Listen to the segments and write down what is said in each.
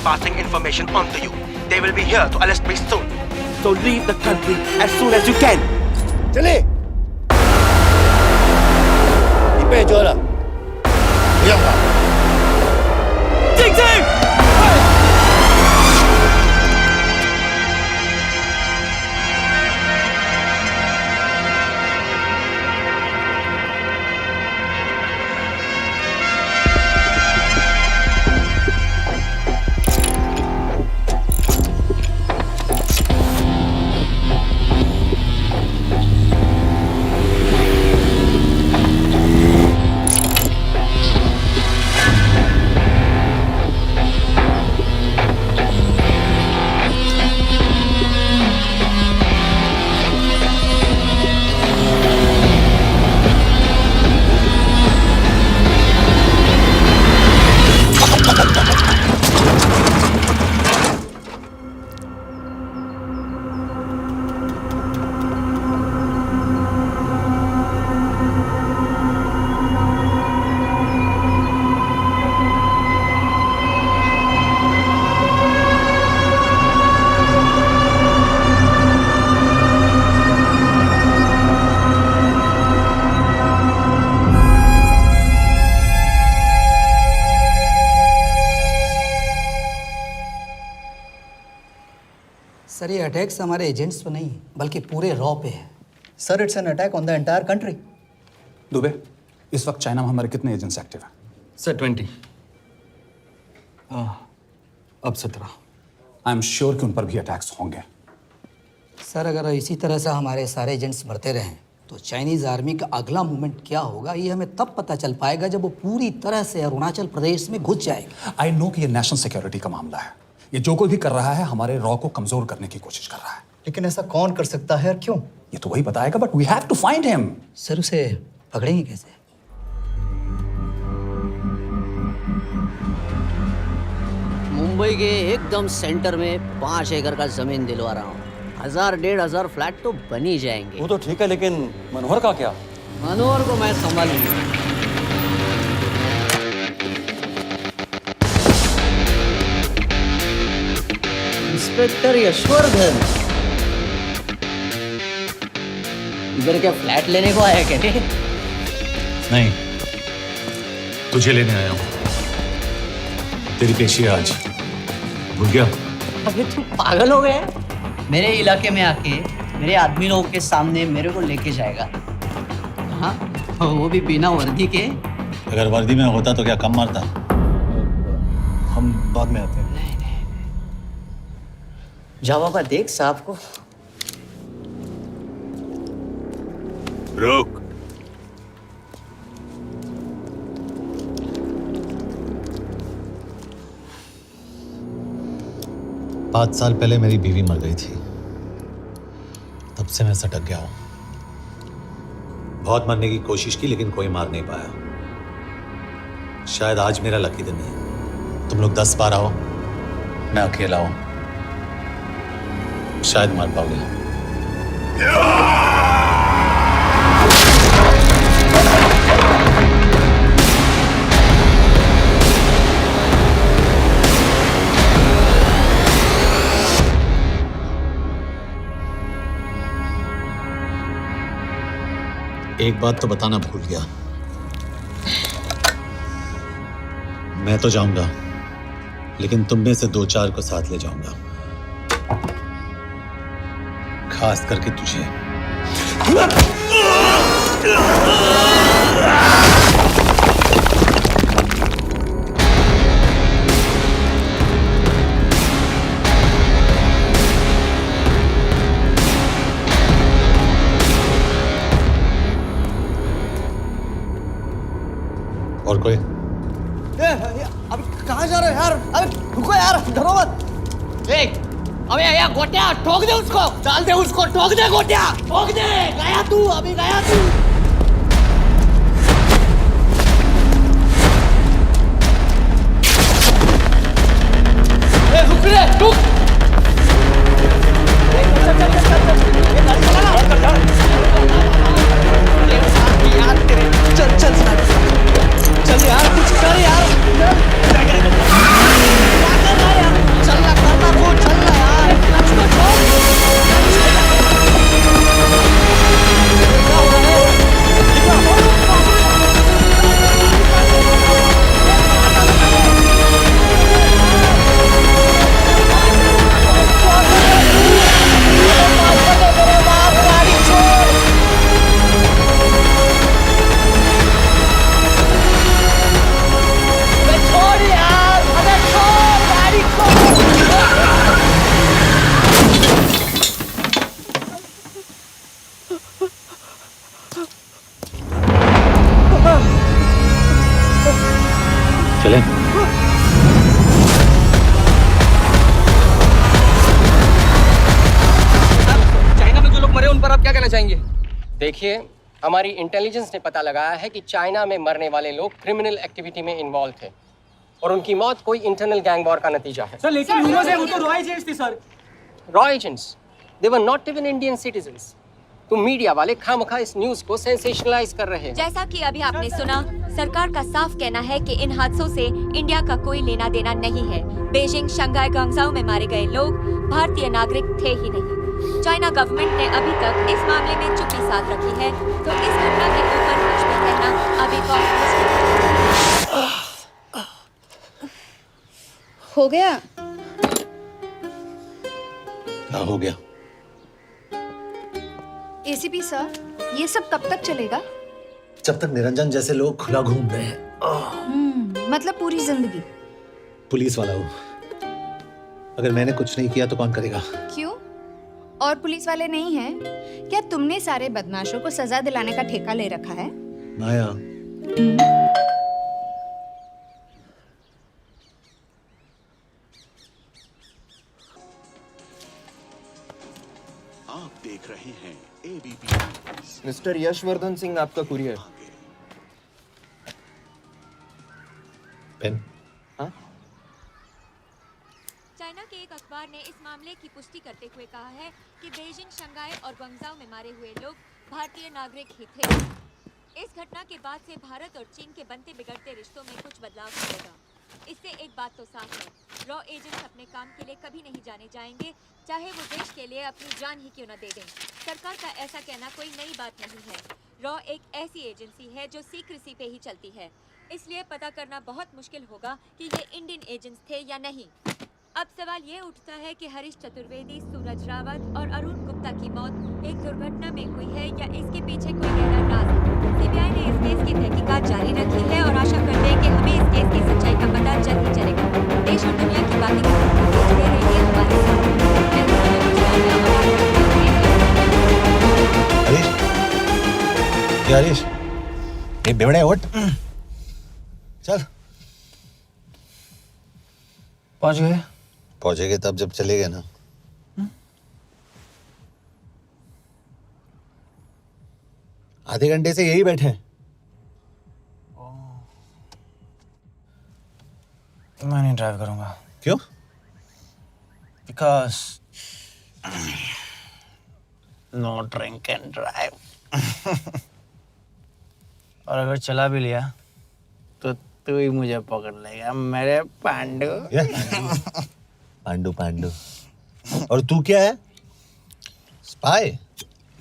passing information on to you. They will be here to arrest me soon. So leave the country as soon as you can. चले. 이빨 줘라. 이양아. 찡찡! Sir ये attacks हमारे agents पे नहीं बल्कि पूरे raw पे है। Sir it's an attack on the entire country. Dubey, इस वक्त चाइना में हमारे कितने एजेंट्स एक्टिव हैं? सर 20। अब 17। आई एम श्योर कि उन पर भी अटैक्स होंगे। सर अगर इसी तरह से हमारे सारे एजेंट्स मरते रहें तो चाइनीज़ आर्मी का अगला मूवमेंट क्या होगा ये हमें तब पता चल पाएगा जब वो पूरी तरह से अरुणाचल प्रदेश में घुस जाएगा। आई नो कि ये नेशनल सिक्योरिटी का मामला है। ये जो कोई भी कर रहा है हमारे रॉ को कमजोर करने की कोशिश कर रहा है। लेकिन ऐसा कौन कर सकता है और क्यों? ये तो वही बताएगा, but we have to find him. Sir उसे पकड़ेंगे कैसे? मुंबई के एकदम सेंटर में 5 एकड़ का जमीन दिलवा रहा हूँ। 1000-1500 फ्लैट तो बन ही जाएंगे। वो तो ठीक है, लेकिन मनोहर का क्या? मनोहर को मैं संभालूंगा। इंस्पेक्टर यशवर्धन, इधर क्या फ्लैट लेने को आया क्या? नहीं, तुझे लेने आया हूँ। तेरी पेशी है आज, भूल गया? अबे तू पागल हो गया? मेरे इलाके में आके मेरे आदमी लोगों के सामने मेरे को लेके जाएगा? हाँ, वो भी बिना वर्दी के। अगर वर्दी में होता तो क्या कम मारता? हम बाद में आते हैं। जा बाबा, देख साहब को। रुक। पाँच साल पहले मेरी बीवी मर गई थी, तब से मैं सटक गया हूं। बहुत मरने की कोशिश की लेकिन कोई मार नहीं पाया। शायद आज मेरा लकी दिन है। तुम लोग 10 बार आओ, मैं अकेला हूं, शायद मार पाओगे। एक बात तो बताना भूल गया, मैं तो जाऊंगा लेकिन तुम में से 2-4 को साथ ले जाऊंगा, खास करके तुझे। और कोई? अभी कहाँ जा रहे हो यार? अबे रुको यार, डरो मत। अबे यार गोटिया, ठोक दे उसको, डाल दे उसको, ठोक दे गोटिया, ठोक दे। गया तू, अभी गया तू। रुक रे, रुक। चल चल चल चल, ये गाड़ी चला ना। यार तेरे, चल चल चल यार, कुछ कर यार। क्या कर रहा है यार? कहना चाहेंगे? देखिए, हमारी इंटेलिजेंस ने पता लगाया है कि चाइना में मरने वाले लोग क्रिमिनल एक्टिविटी में इन्वॉल्व थे और उनकी मौत कोई इंटरनल गैंग वॉर का नतीजा है। सर लेकिन वो तो रॉ एजेंट्स थे sir. Raw agents, they were not even Indian citizens. तुम मीडिया वाले खामखा इस न्यूज को सेंसेशनलाइज कर रहे हैं। जैसा कि अभी आपने सुना, सरकार का साफ कहना है कि इन हादसों से इंडिया का कोई लेना देना नहीं है। बीजिंग, शंघाई, ग्वांगझाओ में मारे गए लोग भारतीय नागरिक थे ही नहीं। चाइना गवर्नमेंट ने अभी तक इस मामले में चुप्पी साध रखी है, तो इस घटना के ऊपर कुछ भी कहना अभी बहुत मुश्किल हो गया। क्या हो गया? एसीपी सर, ये सब कब तक चलेगा? जब तक निरंजन जैसे लोग खुला घूम रहे हैं। मतलब पूरी जिंदगी? पुलिस वाला हूँ, अगर मैंने कुछ नहीं किया तो कौन करेगा? क्यों? और पुलिस वाले नहीं हैं? क्या तुमने सारे बदमाशों को सजा दिलाने का ठेका ले रखा है? माया, आप देख रहे हैं ABP। मिस्टर यशवर्धन सिंह, आपका कुरियर। पेन। चाइना के एक अखबार ने इस मामले की पुष्टि करते हुए कहा है कि बीजिंग, शंघाई और ग्वांगझाओ में मारे हुए लोग भारतीय नागरिक ही थे। इस घटना के बाद से भारत और चीन के बनते बिगड़ते रिश्तों में कुछ बदलाव होगा। इससे एक बात तो साफ है, रॉ एजेंट्स अपने काम के लिए कभी नहीं जाने जाएंगे, चाहे वो देश के लिए अपनी जान ही क्यों न दे दें। सरकार का ऐसा कहना कोई नई बात नहीं है। रॉ एक ऐसी एजेंसी है जो सीक्रेसी पे ही चलती है, इसलिए पता करना बहुत मुश्किल होगा कि ये इंडियन एजेंट्स थे या नहीं। अब सवाल ये उठता है कि हरीश चतुर्वेदी, सूरज रावत और अरुण गुप्ता की मौत एक दुर्घटना में हुई है या इसके पीछे कोई गहरा राज है। सीबीआई ने इस केस की तहकीकात जारी रखी है और आशा करते हैं कि हमें इस केस की सच्चाई का पता जल्द ही चलेगा। देश और दुनिया की बातें दे रही है हमारे साथ। हरीश, ये बेवड़े उठ, चल। पहुंच गए? पहुंचेंगे तब जब चलेंगे ना। आधे घंटे से यही बैठे हैं। मैं नहीं ड्राइव करूंगा। क्यों? Because no drink and drive. और अगर चला भी लिया तो तू ही मुझे पकड़ लेगा मेरे पांडू। पांडू पांडू। और तू क्या है? Spy?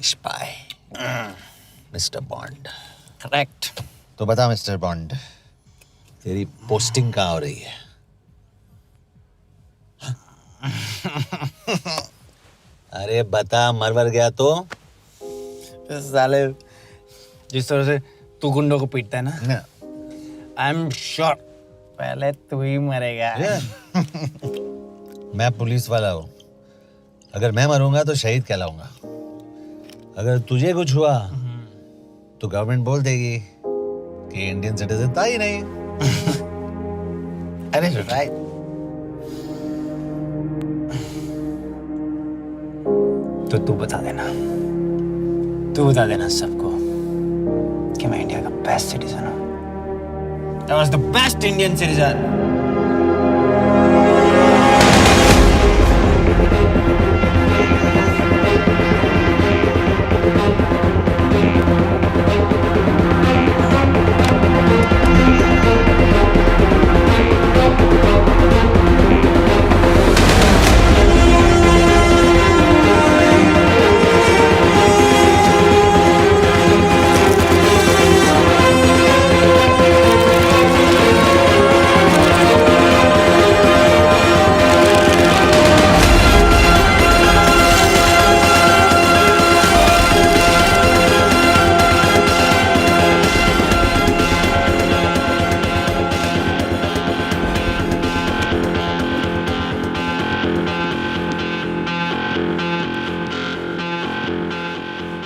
Spy. Mister bond. Correct. तो बता मिस्टर बॉन्ड, तेरी पोस्टिंग कहाँ हो रही है? अरे बता, मरवर गया तो? साले, जिस तरह से तू गुंडों को पीटता है ना, आई एम श्योर पहले तू ही मरेगा। मैं पुलिस वाला हूँ, अगर मैं मरूंगा तो शहीद कहलाऊंगा। अगर तुझे कुछ हुआ तो गवर्नमेंट बोल देगी कि इंडियन सिटीजन था ही नहीं। अरे राइट। तो तू बता देना सबको कि मैं इंडिया का बेस्ट सिटीजन हूँ। I was the best Indian citizen.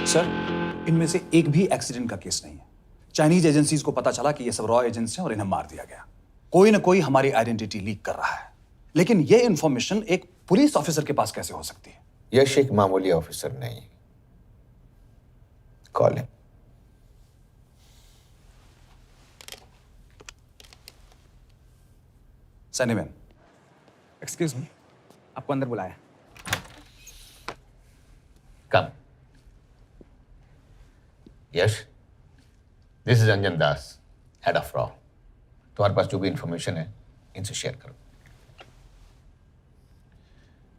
Sir, इनमें से एक भी एक्सीडेंट का केस नहीं है। चाइनीज एजेंसीज को पता चला कि ये सब रॉ एजेंट्स हैं और इन्हें मार दिया गया। कोई ना कोई हमारी आइडेंटिटी लीक कर रहा है, लेकिन ये इंफॉर्मेशन एक पुलिस ऑफिसर के पास कैसे हो सकती है? यश एक मामूली ऑफिसर नहीं, Call him. सैनीमैन, एक्सक्यूज मी, आपको अंदर बुलाया। Come. Yes. This is Anjan Das, head of RAW. तुम्हारे पास जो भी इंफॉर्मेशन है इनसे शेयर करो।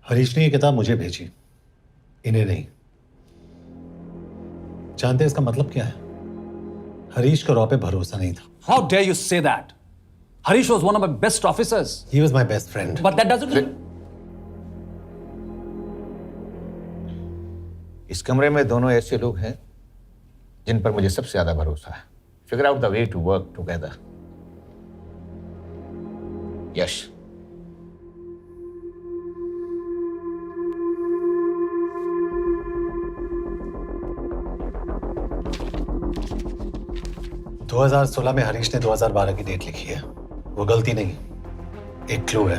हरीश ने ये किताब मुझे भेजी, इन्हें नहीं। जानते हैं इसका मतलब क्या है? हरीश को रॉ पे भरोसा नहीं था। How dare you say that? Harish was one of my best officers. He was my best friend. But that doesn't mean... इस कमरे में दोनों ऐसे लोग हैं जिन पर मुझे सबसे ज्यादा भरोसा है। Figure out the way to work together. यश, – 2016 में हरीश ने 2012 की डेट लिखी है। वो गलती नहीं, एक क्लू है।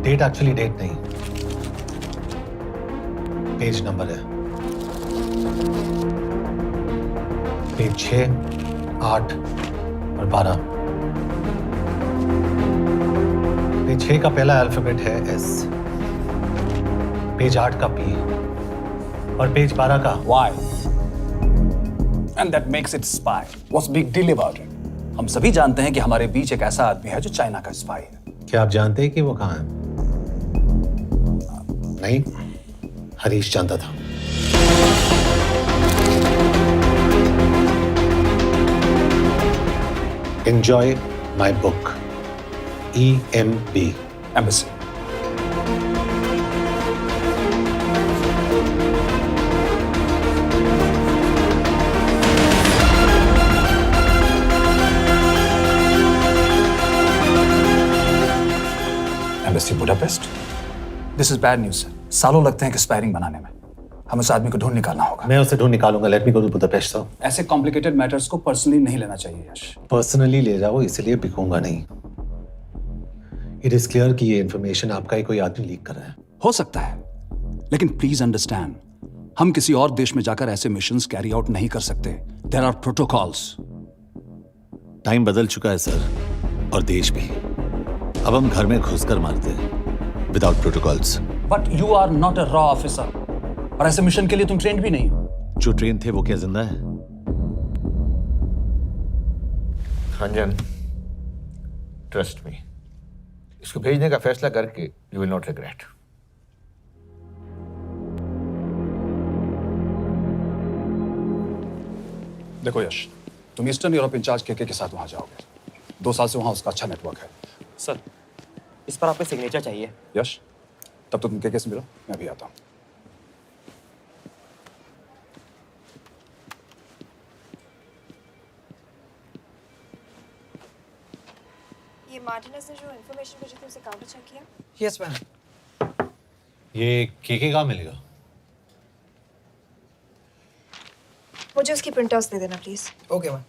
डेट एक्चुअली डेट नहीं, पेज नंबर है। पेज 6, 8 और 12। पेज 6 का पहला अल्फाबेट है S, पेज 8 का P और पेज 12 का Why? And that makes it spy. What's big deal about it? हम सभी जानते हैं कि हमारे बीच एक ऐसा आदमी है जो चाइना का स्पाई है। क्या आप जानते हैं कि वो कहाँ है? नहीं, हरीश जानता था। Enjoy my book. EMB. Embassy. Embassy Budapest. This is bad news, sir. सालों लगते हैं कि स्पायरिंग बनाने में। हमें उस आदमी को ढूंढ निकालना होगा। मैं उसे ढूंढ निकालूंगा। Let me go to Budapest sir. ऐसे कॉम्प्लिकेटेड मैटर्स को पर्सनली नहीं लेना चाहिए यश। पर्सनली ले जाओ, इसलिए बिकूंगा नहीं। इट इज क्लियर कि ये इंफॉर्मेशन आपका ही कोई आदमी लीक कर रहा है। हो सकता है, लेकिन प्लीज अंडरस्टैंड, हम किसी और देश में जाकर ऐसे मिशंस कैरी आउट नहीं कर सकते। There are protocols. टाइम बदल चुका है सर, और देश भी। अब हम घर में घुसकर मारते हैं without protocols. But you are not a रॉ ऑफिसर, और ऐसे मिशन के लिए तुम ट्रेंड भी नहीं हो। जो ट्रेन थे वो क्या जिंदा है? अंजन, ट्रस्ट मी, इसको भेजने का फैसला करके यू विल नॉट रिग्रेट। देखो यश, तुम ईस्टर्न यूरोप इंचार्ज के साथ वहां जाओगे। 2 साल से वहां उसका अच्छा नेटवर्क है। सर, इस पर आपका सिग्नेचर चाहिए। यश, तब तो तुम के से मिलो, मैं भी आता हूं। ये मार्टिनेज ने जो इन्फॉर्मेशन भेजी थी उसे काउंटर चेक किया? Yes ma'am. ये के कहाँ मिलेगा? मुझे उसकी प्रिंटआउट्स दे देना प्लीज। Okay ma'am.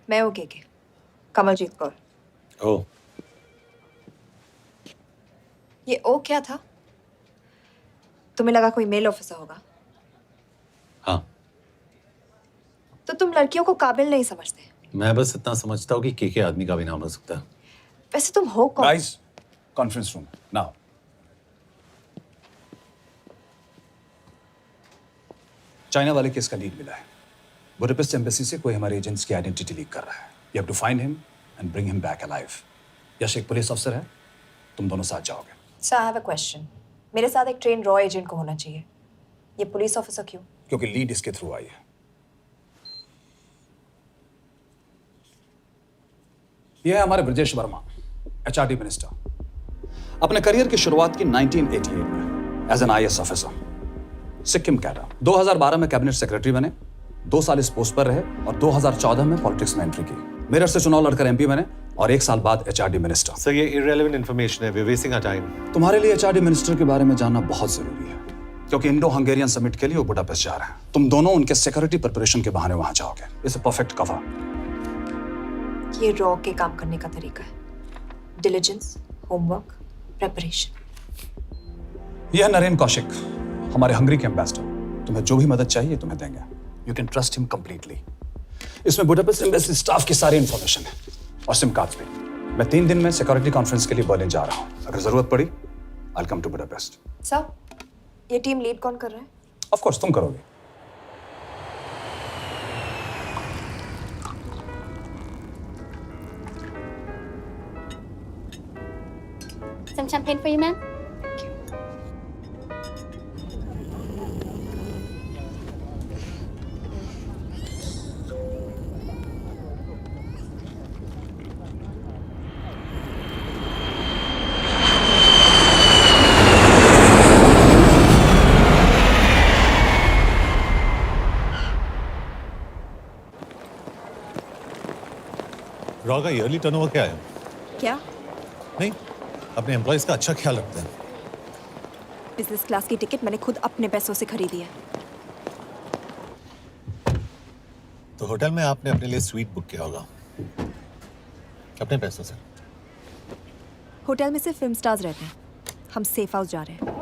मैं हूँ के कमलजीत कौर। ओ, ये ओ क्या था? तुम्हें लगा कोई मेल ऑफिसर होगा? हाँ। तो तुम लड़कियों को काबिल नहीं समझते? मैं बस इतना समझता हूँ कि के आदमी का भी नाम हो सकता है। वैसे तुम हो कौन? Guys, conference room now. China वाले केस का लीड मिला है। बुडापेस्ट एम्बेसी से कोई हमारे एजेंट्स की आइडेंटिटी लीक कर रहा है। You have to find him and bring him back alive. Yash एक पुलिस अफसर है, तुम दोनों साथ जाओगे। Sir, I have a question. मेरे साथ एक ट्रेन रॉ एजेंट को होना चाहिए। ये पुलिस ऑफिसर क्यों? क्योंकि लीड इसके थ्रू आई है। यह है हमारे ब्रजेश वर्मा, HRD मिनिस्टर। अपने करियर की शुरुआत की 1988 में as an IAS officer, Sikkim cadre. 2012 में कैबिनेट सेक्रेटरी बने, 2 साल इस पोस्ट पर रहे और 2014 में पॉलिटिक्स में एंट्री की। मेरठ से चुनाव लड़कर MP बने और 1 साल बाद HRD मिनिस्टर। सर, ये इररिलेवेंट इंफॉर्मेशन है। We are wasting our time. तुम्हारे लिए HRD मिनिस्टर के बारे में जानना बहुत जरूरी है, क्योंकि इंडो हंगेरियन समिट के लिए वो बुडापेस्ट जा रहे हैं। तुम दोनों उनके सिक्योरिटी प्रिपरेशन के बहाने वहां जाओगे। It's a perfect cover. ये रॉ के काम करने का तरीका है। Diligence, homework, preparation. यह है नरेन कौशिक, हमारे हंगरी के एम्बेसडर। तुम्हें जो भी मदद चाहिए तुम्हें देंगे। You can trust him completely. इसमें बुडापेस्ट एम्बेसी स्टाफ की सारी इंफॉर्मेशन है और सिम कार्ड्स भी। मैं 3 दिन में सिक्योरिटी कॉन्फ्रेंस के लिए बर्लिन जा रहा हूँ। अगर जरूरत पड़ी I will come to Budapest. Sir, ये टीम लीड कौन कर रहा है? ऑफ कोर्स तुम करोगे। Some champagne for you, ma'am. Raw का ईयरली टर्नओवर क्या है? क्या? नहीं, अपने एम्प्लॉइज का अच्छा ख्याल रखते हैं। बिजनेस क्लास की टिकट मैंने खुद अपने पैसों से खरीदी है। तो होटल में आपने अपने लिए स्वीट बुक किया होगा अपने पैसों से। होटल में सिर्फ फिल्म स्टार्स रहते हैं। हम सेफ हाउस जा रहे हैं।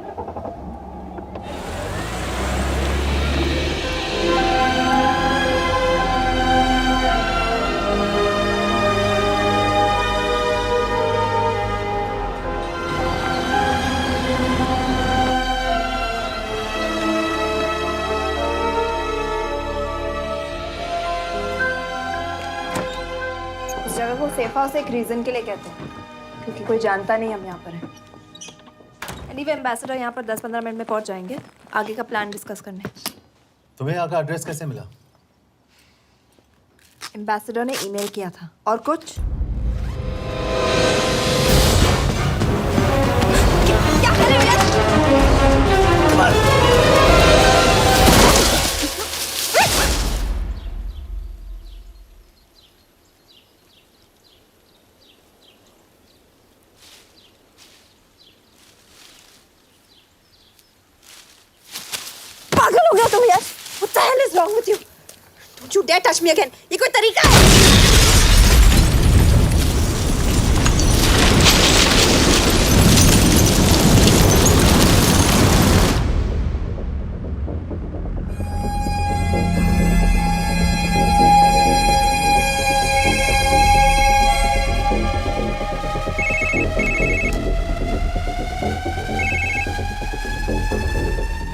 इस जगह को सेफ हाउस एक रीजन के लिए कहते हैं, क्योंकि कोई जानता नहीं हम यहाँ पर हैं। एनीवे एम्बेसडर यहाँ पर 10-15 मिनट में पहुँच जाएंगे आगे का प्लान डिस्कस करने। तुम्हें यहाँ का एड्रेस कैसे मिला? एम्बेसडर ने ईमेल किया था। और कुछ? क्या कर रहे हो यार? पागल हो गया तुम यार? What the hell is wrong with you? Don't you dare touch me again. ये कोई तरीका है?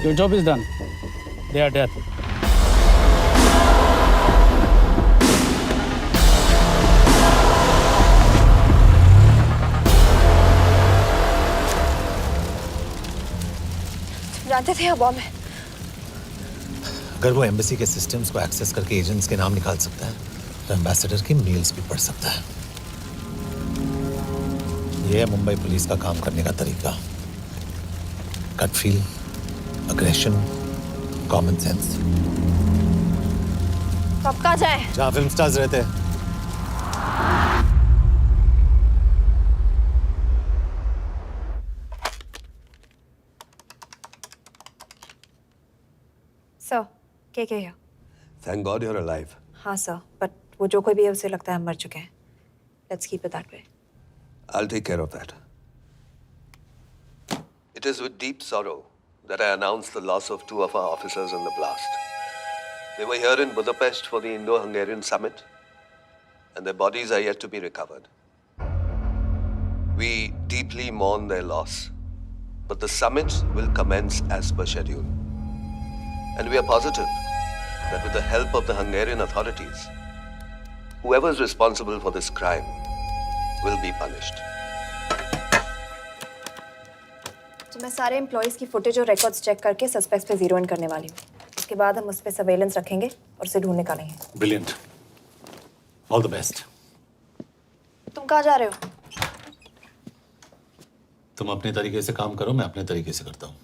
Your job is done. They are dead. जानते थे बॉम्ब है। अगर वो एम्बेसी के सिस्टम्स को एक्सेस करके एजेंट्स के नाम निकाल सकता है तो एम्बेसडर की मेल्स भी पढ़ सकता है। ये है मुंबई पुलिस का काम करने का तरीका। Gut feel, aggression, common sense. कब कहाँ जाए? जहाँ फिल्म स्टार्स रहते हैं। सर, क्या है? Thank God you're alive. हाँ सर, बट वो जो कोई भी है उसे लगता है हम मर चुके हैं। Let's keep it that way. I'll take care of that. It is with deep sorrow that I announce the loss of 2 of our officers in the blast. They were here in Budapest for the Indo-Hungarian summit, and their bodies are yet to be recovered. We deeply mourn their loss, but the summit will commence as per schedule. And we are positive that with the help of the Hungarian authorities, whoever is responsible for this crime will be punished. तो मैं सारे employees की footage और records check करके suspects पे zero in करने वाली हूँ। उसके बाद हम उस पे सर्वेलेंस रखेंगे और उसे ढूंढ निकालेंगे। ब्रिलियंट। All the best. तुम कहाँ जा रहे हो? तुम अपने तरीके से काम करो, मैं अपने तरीके से करता हूँ।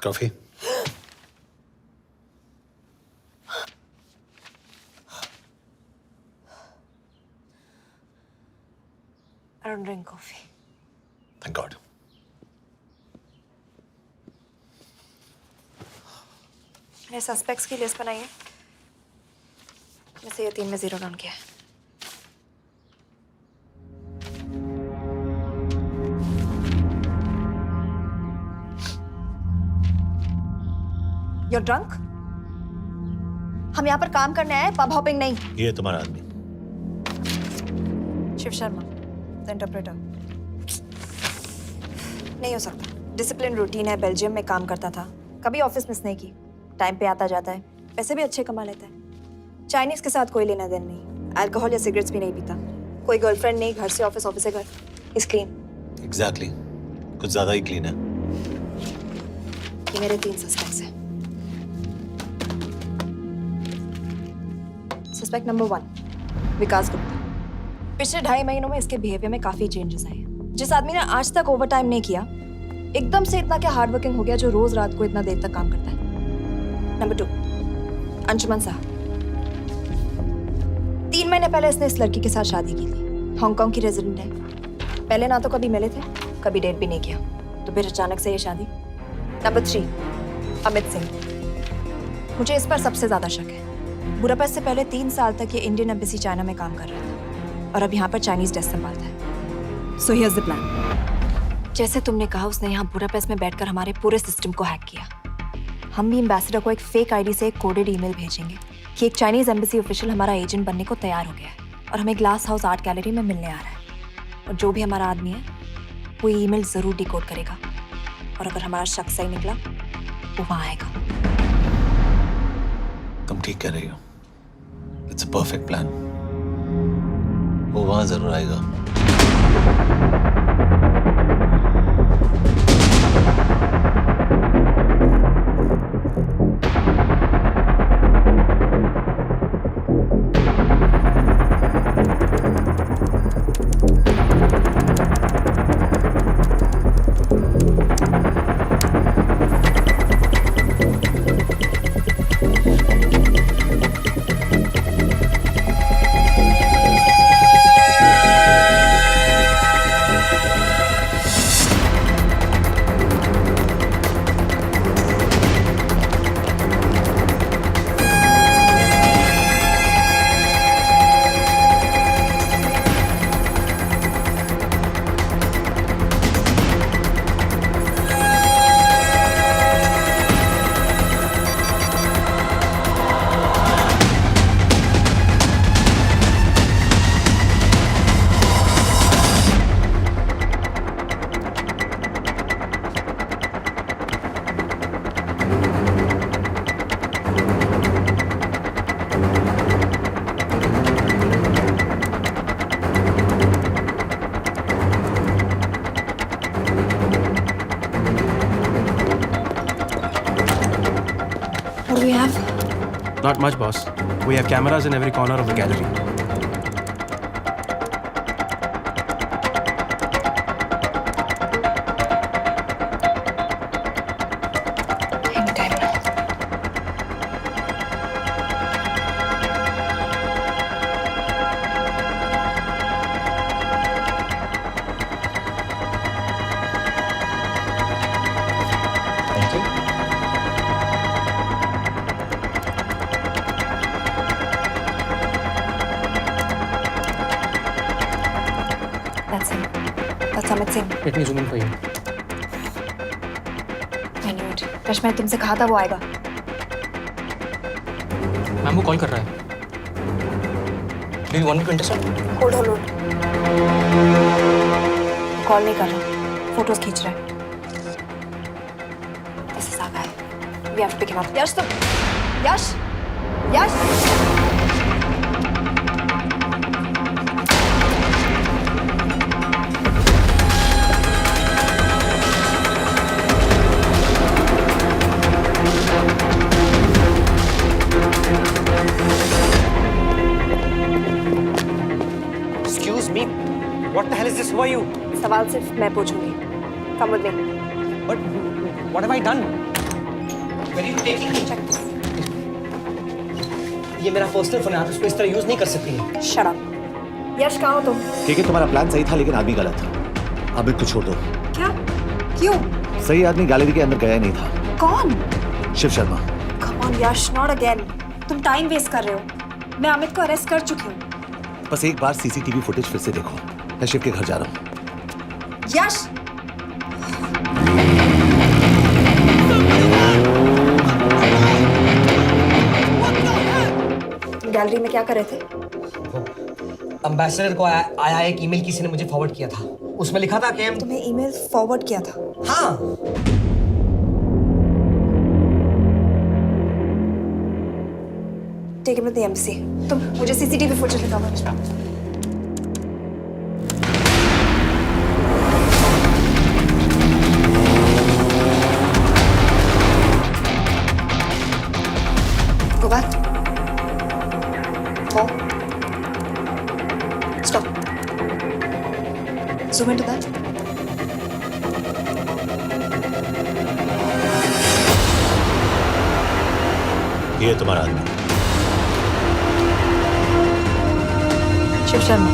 Coffee? I don't drink coffee. Thank God. मैंने सस्पेक्ट्स की लिस्ट बनाई है, में से ये 3 में 0 डाउन किया है। You're drunk? हम यहाँ पर काम करने आए, पब हॉपिंग नहीं। ये तुम्हारा आदमी। Shiv Sharma, the interpreter. नहीं हो सकता। डिसिप्लिन रूटीन है, बेल्जियम में काम करता था, कभी ऑफिस मिस नहीं की, टाइम पे आता जाता है, पैसे भी अच्छे कमा लेता है। चाइनीज के साथ कोई लेना देना नहीं, अल्कोहल या सिगरेट्स भी नहीं पीता, कोई गर्लफ्रेंड नहीं, घर से ऑफिस, ऑफिस से घर। Is clean. एग्जैक्टली, कुछ ज्यादा ही क्लीन है। ये मेरे 3 सस्पेक्ट्स हैं। सस्पेक्ट नंबर 1, विकास गुप्ता। पिछले 2.5 महीनों में इसके बिहेवियर में काफी चेंजेस आए हैं। जिस आदमी ने आज तक ओवर टाइम नहीं किया, एकदम से इतना क्या हार्ड वर्किंग हो गया जो रोज रात को इतना देर तक काम करता है। नंबर 2, अंशुमन साहब। 3 महीने पहले इसने इस लड़की के साथ शादी की थी, हांगकांग की रेजिडेंट है। पहले ना तो कभी मिले थे, कभी डेट भी नहीं किया, तो फिर अचानक से ये शादी। नंबर 3, अमित सिंह। मुझे इस पर सबसे ज्यादा शक है। बुडापेस्ट से पहले 3 साल तक ये इंडियन एम्बेसी चाइना में काम कर रहा था और अब यहाँ पर चाइनीज डेस्क संभालता है। So here's the plan. जैसे तुमने कहा, उसने यहाँ बुडापेस्ट में बैठकर हमारे पूरे सिस्टम को हैक किया। हम भी एम्बेसडर को एक फेक आईडी से एक कोडेड ईमेल भेजेंगे कि एक चाइनीज एम्बेसी ऑफिशियल हमारा एजेंट बनने को तैयार हो गया है और हमें ग्लास हाउस आर्ट गैलरी में मिलने आ रहा है। और जो भी हमारा आदमी है, वो ईमेल जरूर डिकोड करेगा और अगर हमारा शक सही निकला, वो वहाँ आएगा। तुम ठीक कह रही हो। It's a perfect plan. वो वहां जरूर आएगा। Not much, boss. We have cameras in every corner of the gallery. Anytime now. Thank you. That's him. That's Amit Singh. Let me zoom in for you. I knew it. Rush, मैंने तुमसे कहा था वो आएगा। Ma'am वो call कर रहा है. Do you want me to intercept? Hold. Call नहीं कर रहा, फोटोज खींच रहा है। This is our guy. We have to pick him up. यश तुम, यश. Excuse me. What the hell is this? Who are you? सवाल सिर्फ मैं पूछूंगी। Come with me. But what have I done? ये मेरा पर्सनल फोन है, आप इसको इस तरह यूज नहीं कर सकती हैं। Shut up. यश कहाँ हो तुम? ठीक है, तुम्हारा प्लान सही था लेकिन आदमी गलत था। अमित को छोड़ दो। क्या? क्यों? सही आदमी गैलरी के अंदर गया ही नहीं था। कौन? Shiv Sharma. Come on Yash, not again. तुम टाइम वेस्ट कर रहे हो। मैं अमित को अरेस्ट कर चुकी हूँ। बस एक बार सीसीटीवी फुटेज फिर से देखो। मैं शिव के घर जा रहा हूँ। यश! गैलरी में क्या कर रहे थे? एम्बेसडर को आया एक ईमेल किसी ने मुझे फॉरवर्ड किया था। उसमें लिखा था कि तुम्हें ईमेल फॉरवर्ड किया था? हाँ। Take him to the embassy. तुम मुझे सीसीटीवी फुटेज दिखाओ। Go back. Four. Stop. Zoom into that. ये तुम्हारा आदमी। शिव शर्मा।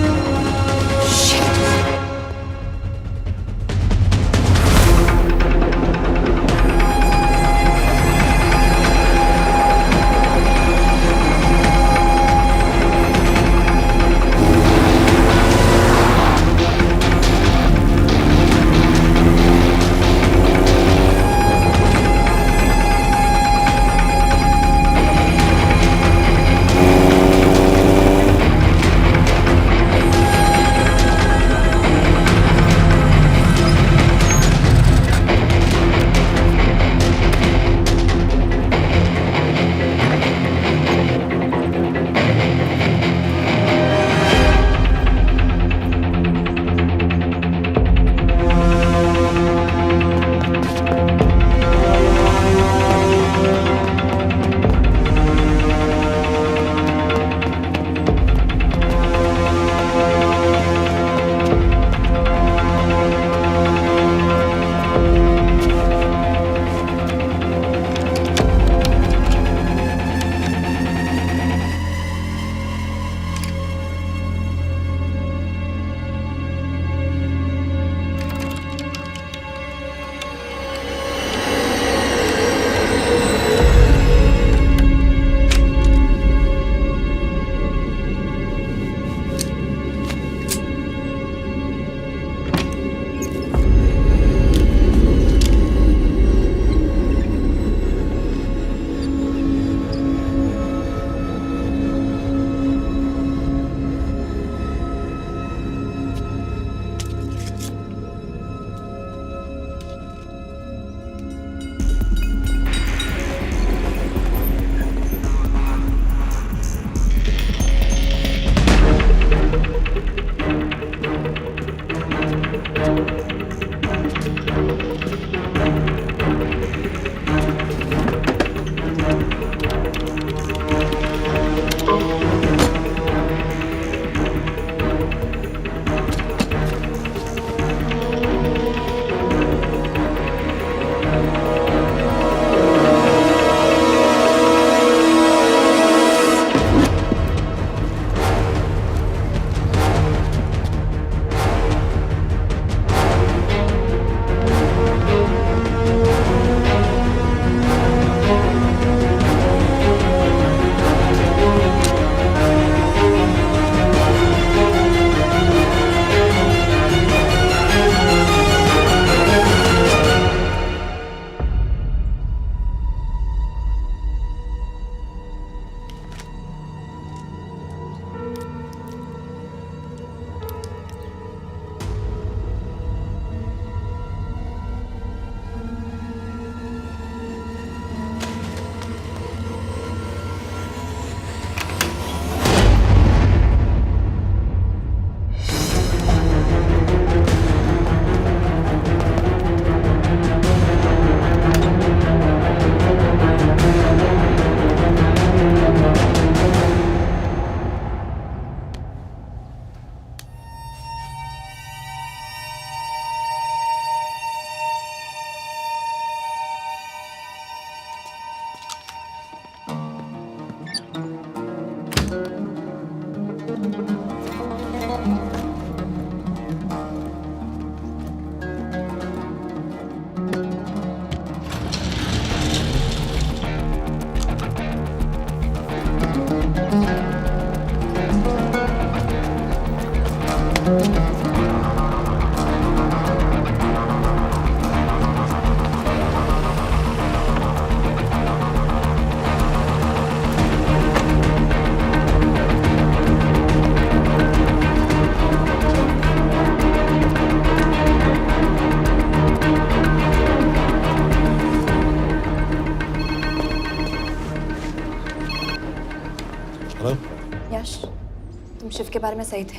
शिव के बारे में सही थे।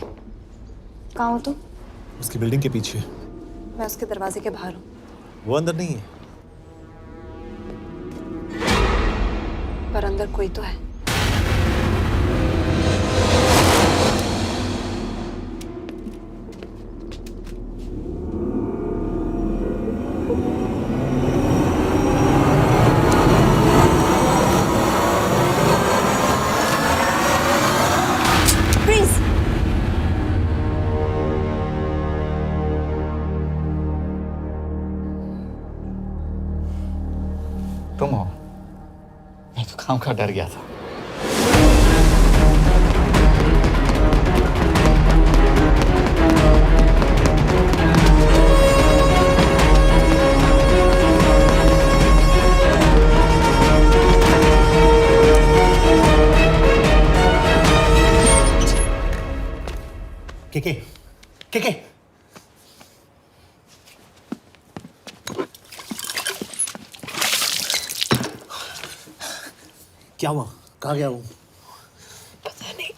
कहाँ हो तुम? उसकी बिल्डिंग के पीछे। मैं उसके दरवाजे के बाहर हूँ। वो अंदर नहीं है। पर अंदर कोई तो है। तुम हो? मैं तो काम का डर गया था। के क्या हुआ? कहाँ गया वो? पता नहीं।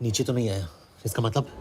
नीचे तो नहीं आया, इसका मतलब?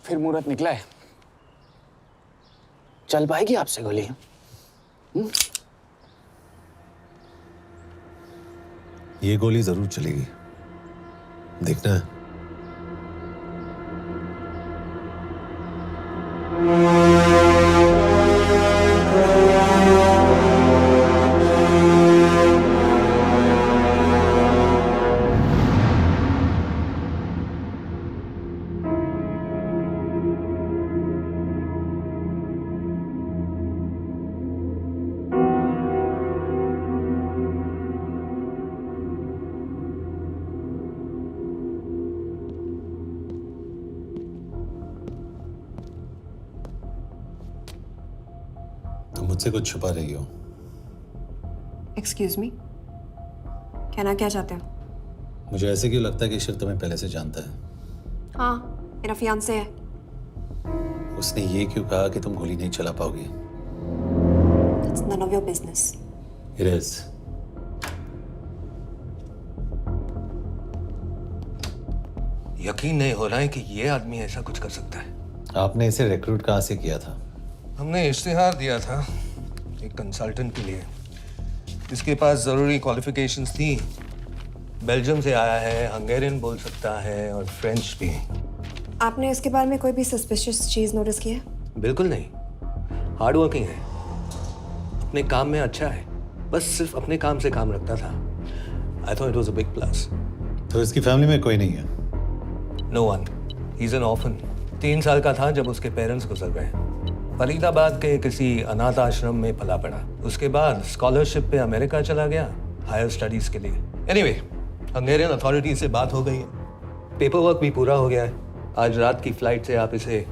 फिर मुहूर्त निकला है। चल पाएगी आपसे गोली? ये गोली जरूर चलेगी, देखना है। तुम मुझसे कुछ छुपा रही हो। एक्सक्यूज मी, कहना क्या चाहते हो? मुझे ऐसे क्यों लगता है कि ईश्वर तुम्हें पहले से जानता है? हाँ, मेरा फियांसे है। उसने ये क्यों कहा कि तुम गोली नहीं चला पाओगी? It's none of your business. It is. यकीन नहीं हो रहा है कि ये आदमी ऐसा कुछ कर सकता है। आपने इसे रिक्रूट कहाँ से किया था? हमने इश्तिहार दिया था एक कंसल्टेंट के लिए, जिसके पास ज़रूरी क्वालिफिकेशंस थी। बेल्जियम से आया है, हंगेरियन बोल सकता है और फ्रेंच भी। आपने इसके बारे में कोई भी सस्पिशियस चीज नोटिस की है? बिल्कुल नहीं, हार्ड वर्किंग है, अपने काम में अच्छा है, बस सिर्फ अपने काम से काम रखता था। I thought it was a big plus. तो इसकी फैमिली में कोई नहीं है? No one, he is an orphan. 3 साल का था जब उसके पेरेंट्स गुजर गए। फरीदाबाद के किसी अनाथ आश्रम में पला पड़ा। उसके बाद स्कॉलरशिप पे अमेरिका चला गया हायर स्टडीज के लिए। एनीवे, हंगेरियन अथॉरिटी से बात हो गई है, पेपर वर्क भी पूरा हो गया है। आज रात की फ्लाइट से आप इसे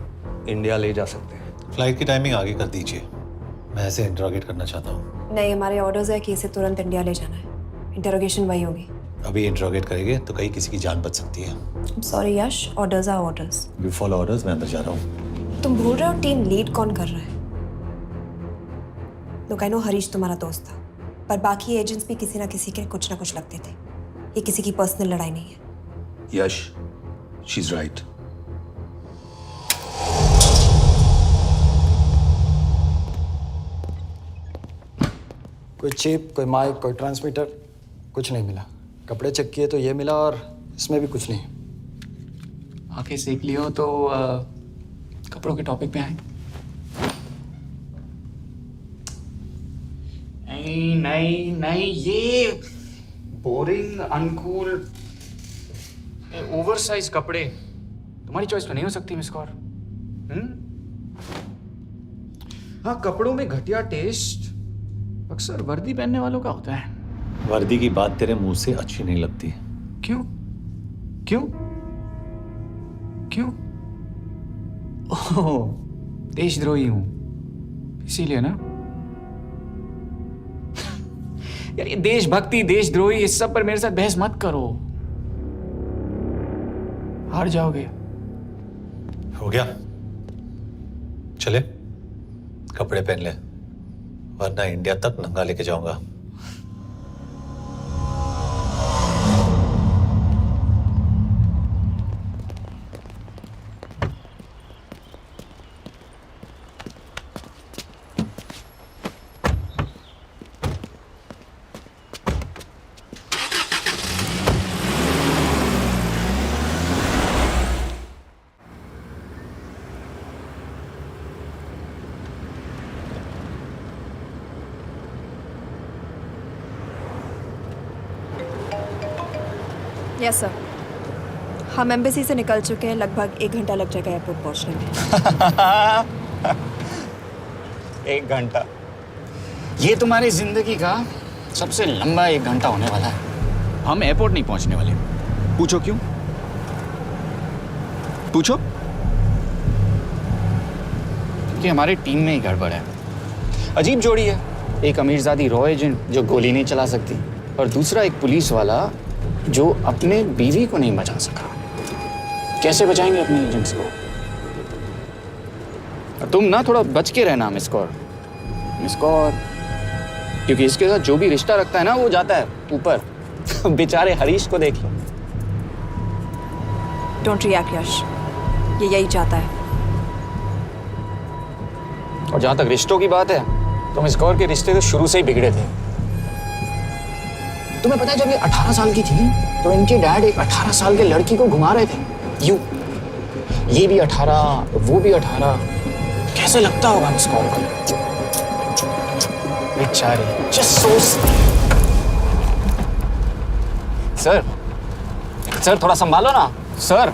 इंडिया ले जा सकते हैं। फ्लाइट की टाइमिंग आगे कर दीजिए, मैं ऐसे इंट्रोगेट करना चाहता हूँ। नहीं, हमारे ऑर्डर्स है कि इसे तुरंत इंडिया ले जाना है। इंटरोगेशन वही होगी। अभी इंट्रोगेट करेंगे तो कहीं किसी की जान बच सकती है। Sorry Yash, orders are orders. You follow orders, मैं अंदर जा रहा हूँ। तुम भूल रहे हो टीम लीड कौन कर रहा है? लोग आई नो हरीश तुम्हारा दोस्त था, पर बाकी एजेंट्स भी किसी ना किसी के कुछ ना कुछ लगते थे। ये किसी की पर्सनल लड़ाई नहीं है। यश, शी इज राइट। कोई चिप, कोई माइक, कोई ट्रांसमीटर, कुछ नहीं मिला। कपड़े चेक किए तो ये मिला और इसमें भी कुछ नहीं। आंखें सेक लियो तो कपड़ों के टॉपिक पे आए। नहीं नहीं नहीं, ये बोरिंग, अनकूल, ओवरसाइज कपड़े तुम्हारी चॉइस पे नहीं हो सकती मिस कौर। हाँ, कपड़ों में घटिया टेस्ट अक्सर वर्दी पहनने वालों का होता है। वर्दी की बात तेरे मुंह से अच्छी नहीं लगती। क्यों क्यों क्यों? ओह, देशद्रोही हूं इसीलिए ना। यार ये देशभक्ति, देशद्रोही, इस सब पर मेरे साथ बहस मत करो, हार जाओगे। हो गया, चले कपड़े पहन ले, वरना इंडिया तक नंगा लेके जाऊंगा। यस सर, हम एम्बेसी से निकल चुके हैं। लगभग 1 घंटा लग जाएगा एयरपोर्ट पहुंचने में। 1 घंटा? ये तुम्हारी जिंदगी का सबसे लंबा 1 घंटा होने वाला है। हम एयरपोर्ट नहीं पहुंचने वाले। पूछो क्यों? पूछो। क्योंकि हमारी टीम में ही गड़बड़ है। अजीब जोड़ी है, एक अमीरजादी रॉ एजेंट जो गोली नहीं चला सकती, और दूसरा एक पुलिस वाला जो अपने बीवी को नहीं बचा सका। कैसे बचाएंगे अपने एजेंट्स को? और तुम ना थोड़ा बच के रहना मिस कौर, क्योंकि इसके साथ जो भी रिश्ता रखता है ना वो जाता है ऊपर। बेचारे हरीश को देख लो। डोंट रिएक्ट यश, ये यही चाहता है। और जहां तक रिश्तों की बात है तो मिस कौर के रिश्ते तो शुरू से ही बिगड़े थे। तुम्हें पता है जब ये 18 साल की थी तो इनके डैड एक 18 साल के लड़की को घुमा रहे थे। ये भी 18, वो भी 18। कैसे लगता होगा इसको? बेचारी। Just so सर थोड़ा संभालो ना सर।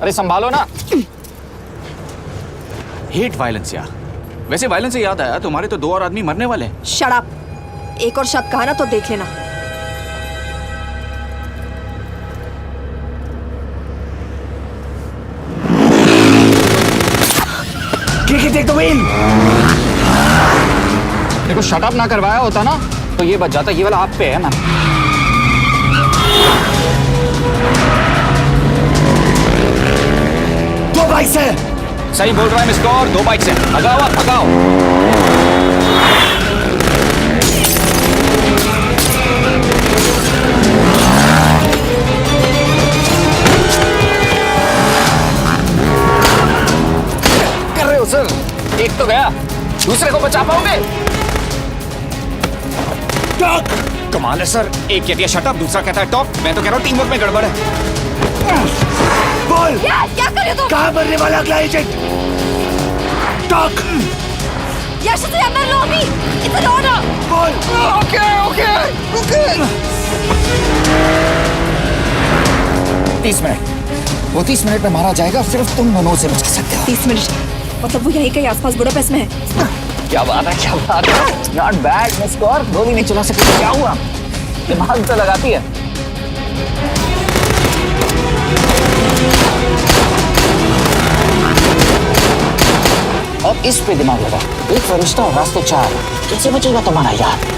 अरे संभालो ना। हेट वायलेंस यार। वैसे वायलेंस से याद आया, तुम्हारे तो 2 और आदमी मरने वाले हैं। Shut up. एक और शब्द कहा ना तो देख लेना। Take the wheel. देखो शट अप ना करवाया होता ना तो ये बच जाता। ये वाला आप पे है मैम। दो बाइक्स है। सही बोल रहा है मिस्टर, और 2 बाइक्स है। भगाओ आप, भगाओ। कर रहे हो सर? एक तो गया, दूसरे को बचा पाओगे? कमाल है सर। एक कहती है शट अप, दूसरा कहता है टॉप। मैं तो कह रहा हूँ टीम वर्क में गड़बड़ है। बोल क्या कर रहे हो तुम? कहाँ मरने वाला अगला एजेंट? टॉक। यश से अंदर लो अभी। It's an order. बोल। ओके। 30 मिनट। वो 30 मिनट में मारा जाएगा। सिर्फ तुम दोनों से बचा सकते हो। 30 मिनट मतलब वो यहीं कहीं आसपास बुडापेस्ट में है। क्या बात है, क्या बात है। Not bad miss Kaur. गोली नहीं चला सकती। क्या हुआ? दिमाग तो लगाती है। अब इस पे दिमाग लगा। एक फरिश्ता और रास्ते 4। कैसे बचेगा तुम्हारा यार?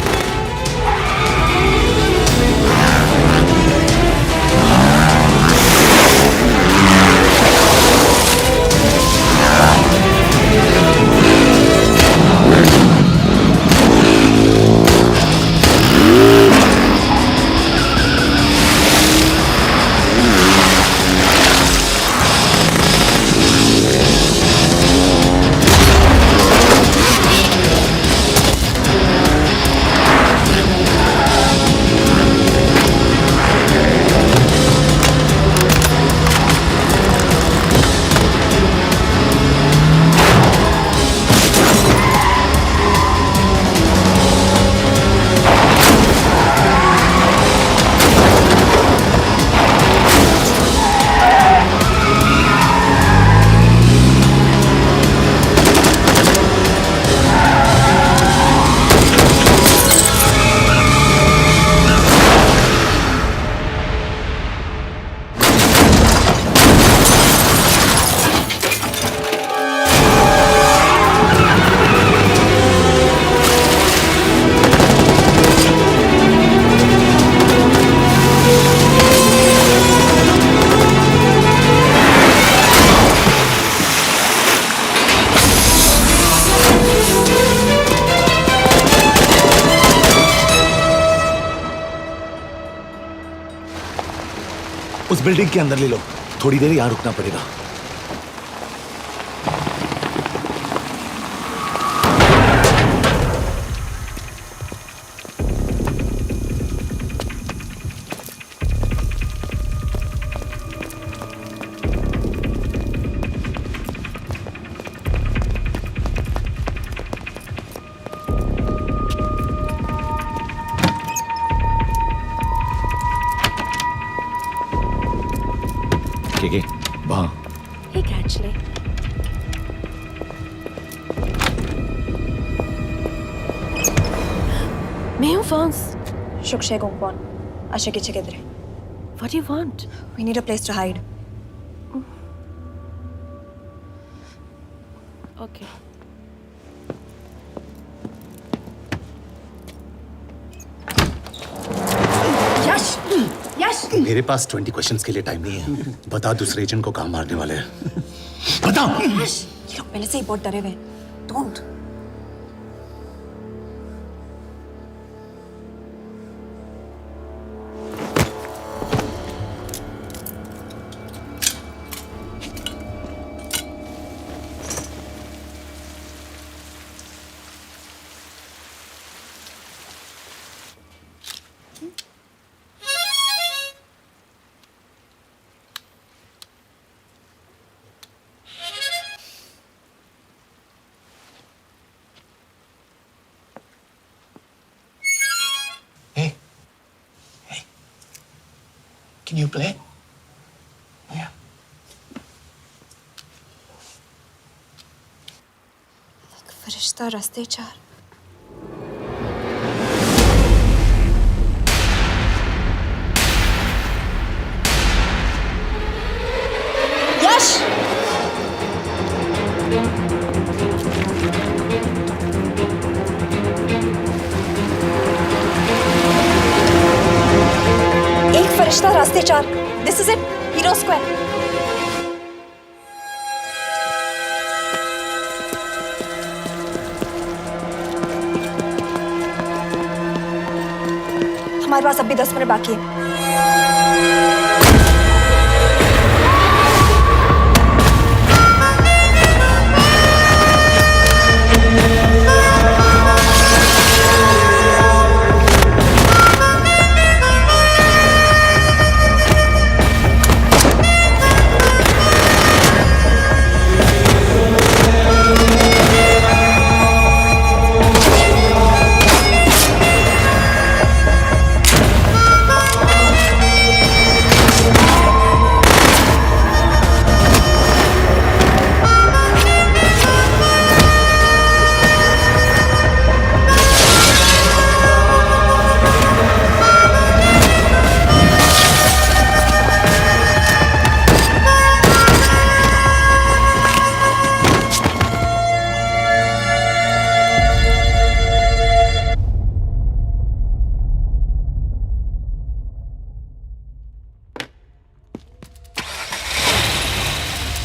उस बिल्डिंग के अंदर ले लो। थोड़ी देर यहाँ रुकना पड़ेगा। वहाँ Hey, actually. मैं हूँ फ्रांस। शुक्शे गोंगपॉन। आशा की जगह दे। What do you want? We need a place to hide. Okay. यश, यश। मेरे पास 20 क्वेश्चंस के लिए टाइम नहीं है। बता दूसरे एजेंट को कहाँ मारने वाले हैं। बता। यश, ये लोग पहले से ही बहुत डरे हुए हैं। Don't. Can you play? Yeah. फरिश्ता रास्ते चार। यश! एक फरिश्ता रास्ते चार। This is it. Hero Square. हमारे पास अब भी 10 मिनट बाकी है।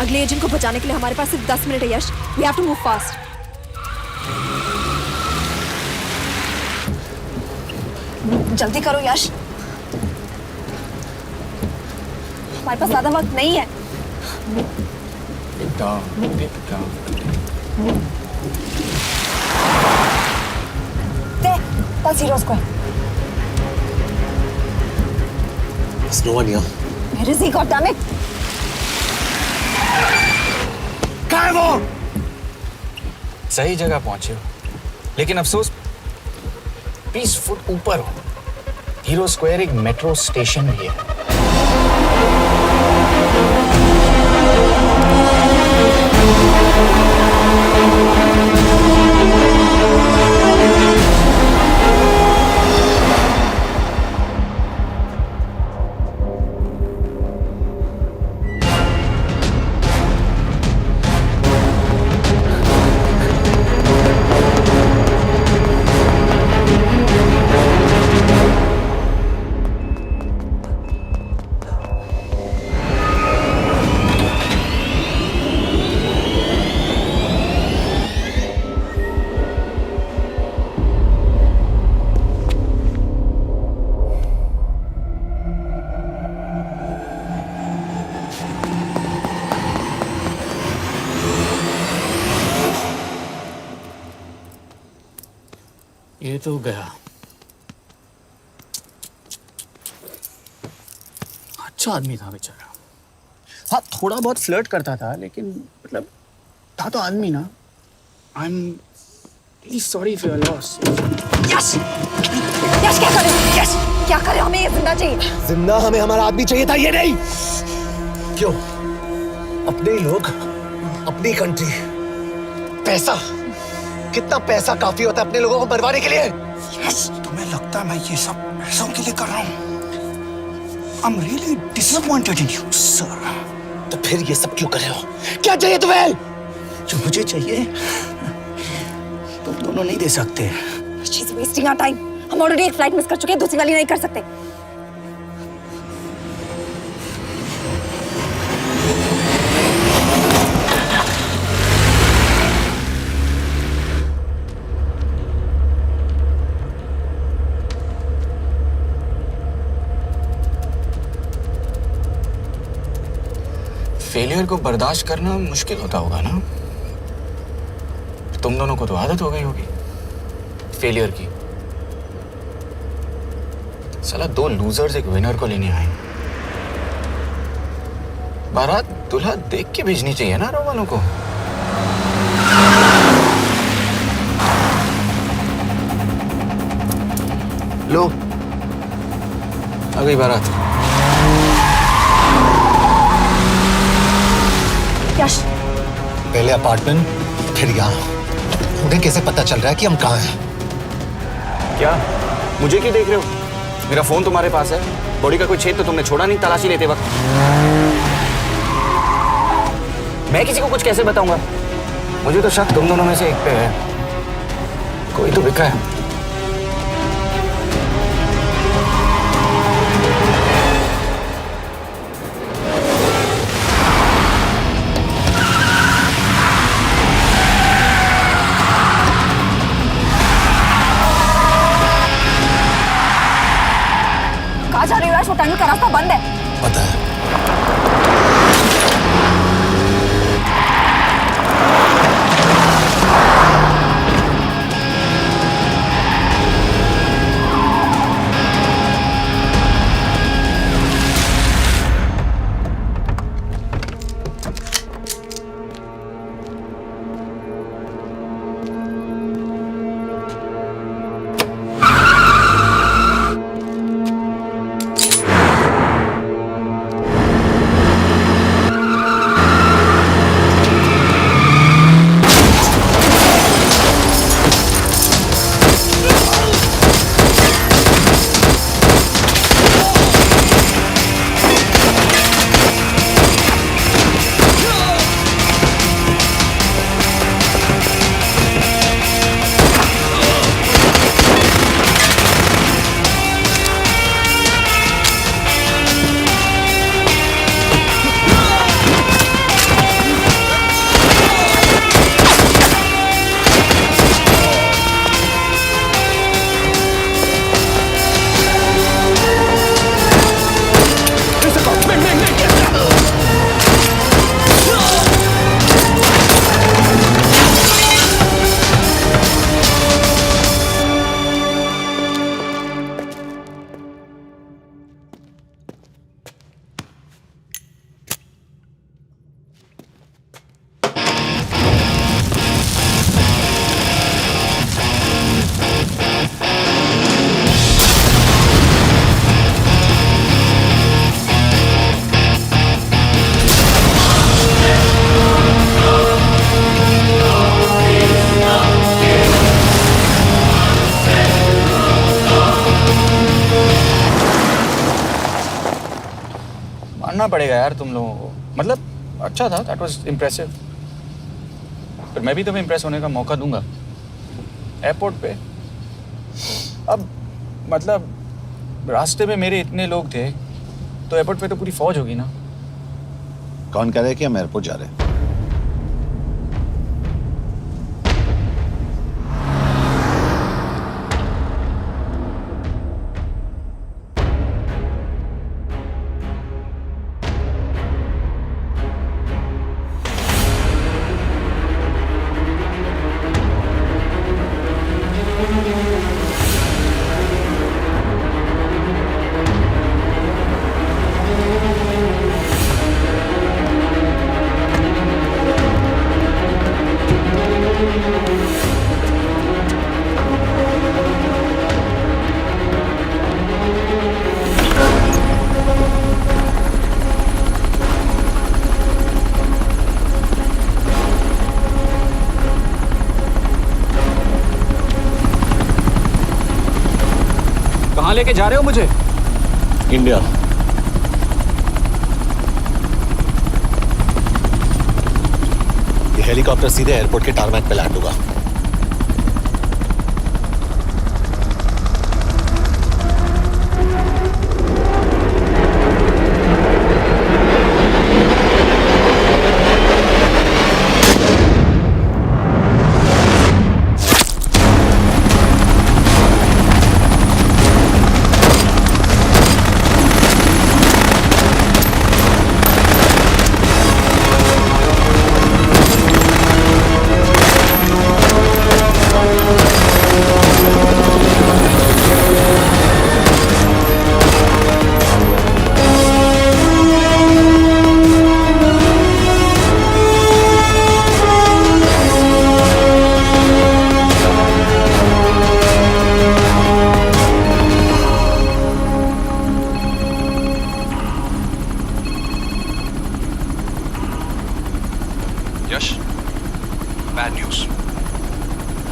अगले एजेंट को बचाने के लिए हमारे पास सिर्फ 10 मिनट है Yash. We have to move fast. जल्दी करो यश, हमारे पास ज्यादा वक्त नहीं है। That's Hero Square. There's no one here. Where is he? God damn it! कहाँ है वो? सही जगह पहुंचे हो, लेकिन अफसोस 20 फुट ऊपर हो। हीरो स्क्वायर एक मेट्रो स्टेशन भी है। ये तो गया। अच्छा आदमी था बेचारा। हाँ, थोड़ा बहुत फ्लर्ट करता था, लेकिन मतलब था तो आदमी ना। I am really sorry for your loss. Yash! Yash क्या करे? यश क्या करे? हमें ये जिंदा चाहिए। जिंदा हमें हमारा आदमी चाहिए था, ये नहीं। क्यों? अपने लोग, अपनी कंट्री, पैसा। कितना पैसा काफी होता है अपने लोगों को मरवाने के लिए? यस, तुम्हें लगता है मैं ये सब पैसों के लिए कर रहा हूँ? आई am really disappointed in you sir. तो फिर ये सब क्यों कर रहे हो? क्या चाहिए तुम्हें? जो मुझे चाहिए तुम दोनों नहीं दे सकते। She's wasting our time. हम ऑलरेडी एक फ्लाइट मिस कर चुके हैं, दूसरी वाली नहीं कर सकते। फेलियर को बर्दाश्त करना मुश्किल होता होगा ना? तुम दोनों को तो आदत हो गई होगी फेलियर की। साला 2 लूजर्स एक विनर को लेने आए। बारात दूल्हा देख के भेजनी चाहिए ना रो वालों को। लो, आ गई बारात। पहले अपार्टमेंट, फिर यहाँ। उन्हें कैसे पता चल रहा है कि हम कहाँ हैं? क्या मुझे क्यों देख रहे हो? मेरा फोन तुम्हारे पास है। बॉडी का कोई छेद तो तुमने छोड़ा नहीं तलाशी लेते वक्त। मैं किसी को कुछ कैसे बताऊंगा? मुझे तो शक तुम दोनों में से एक पे है। कोई तो बिका है। कहाँ जा रही हो यार? वो टनल का रास्ता बंद है। पता है। मानना पड़ेगा यार तुम लोगों को। मतलब अच्छा था, दैट वाज इम्प्रेसिव। पर मैं भी तुम्हें इम्प्रेस होने का मौका दूंगा एयरपोर्ट पे। अब मतलब रास्ते में मेरे इतने लोग थे तो एयरपोर्ट पे तो पूरी फौज होगी ना। कौन कह रहा है कि हम एयरपोर्ट जा रहे हैं? कहाँ लेके जा रहे हो मुझे? इंडिया। ये हेलीकॉप्टर सीधे एयरपोर्ट के टारमैक पे लैंड होगा।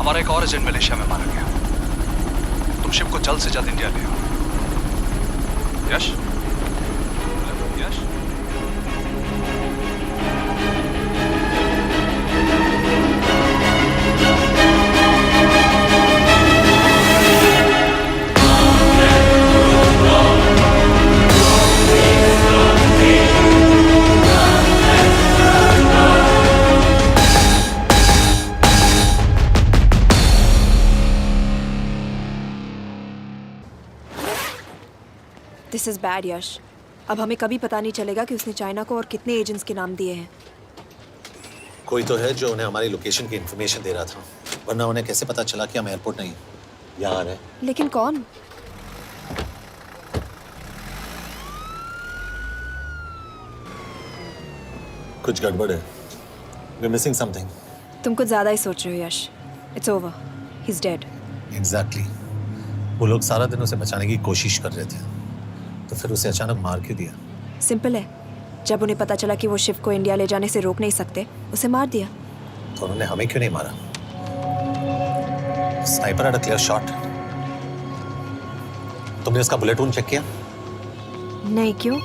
हमारा एक और एजेंट मलेशिया में मारा गया। तुम शिप को जल्द से जल्द इंडिया ले आओ। यश, यश, दिस इज बैड यश। अब हमें कभी पता नहीं चलेगा कि उसने चाइना को और कितने एजेंट्स के नाम दिए हैं। कोई तो है जो उन्हें हमारी लोकेशन की इंफॉर्मेशन दे रहा था, वरना उन्हें कैसे पता चला कि हम एयरपोर्ट नहीं यहाँ आ रहे हैं? लेकिन कौन? कुछ गड़बड़ है। We're missing something. तुम कुछ ज्यादा ही सोच रहे हो Yash. It's over, he is dead. Exactly. वो लोग सारा दिन उसे बचाने की कोशिश कर रहे थे, तो फिर उसे अचानक मार क्यों दिया? सिंपल है, जब उन्हें पता चला कि वो शिव को इंडिया ले जाने से रोक नहीं सकते, उसे मार दिया। तो उन्होंने हमें क्यों नहीं मारा? Sniper had a clear shot. तुमने उसका बुलेट वूंड चेक किया? नहीं, क्यों?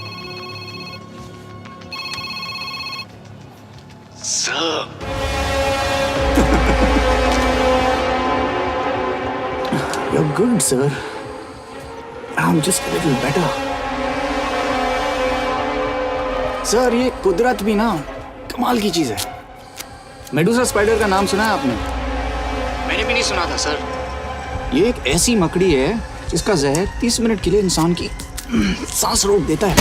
You're good, sir. I'm just a little better. Sir, ये कुदरत भी ना कमाल की चीज है। मेडुसा स्पाइडर का नाम सुना है आपने? मैंने भी नहीं सुना था सर। ये एक ऐसी मकड़ी है जिसका जहर 30 मिनट के लिए इंसान की सांस रोक देता है।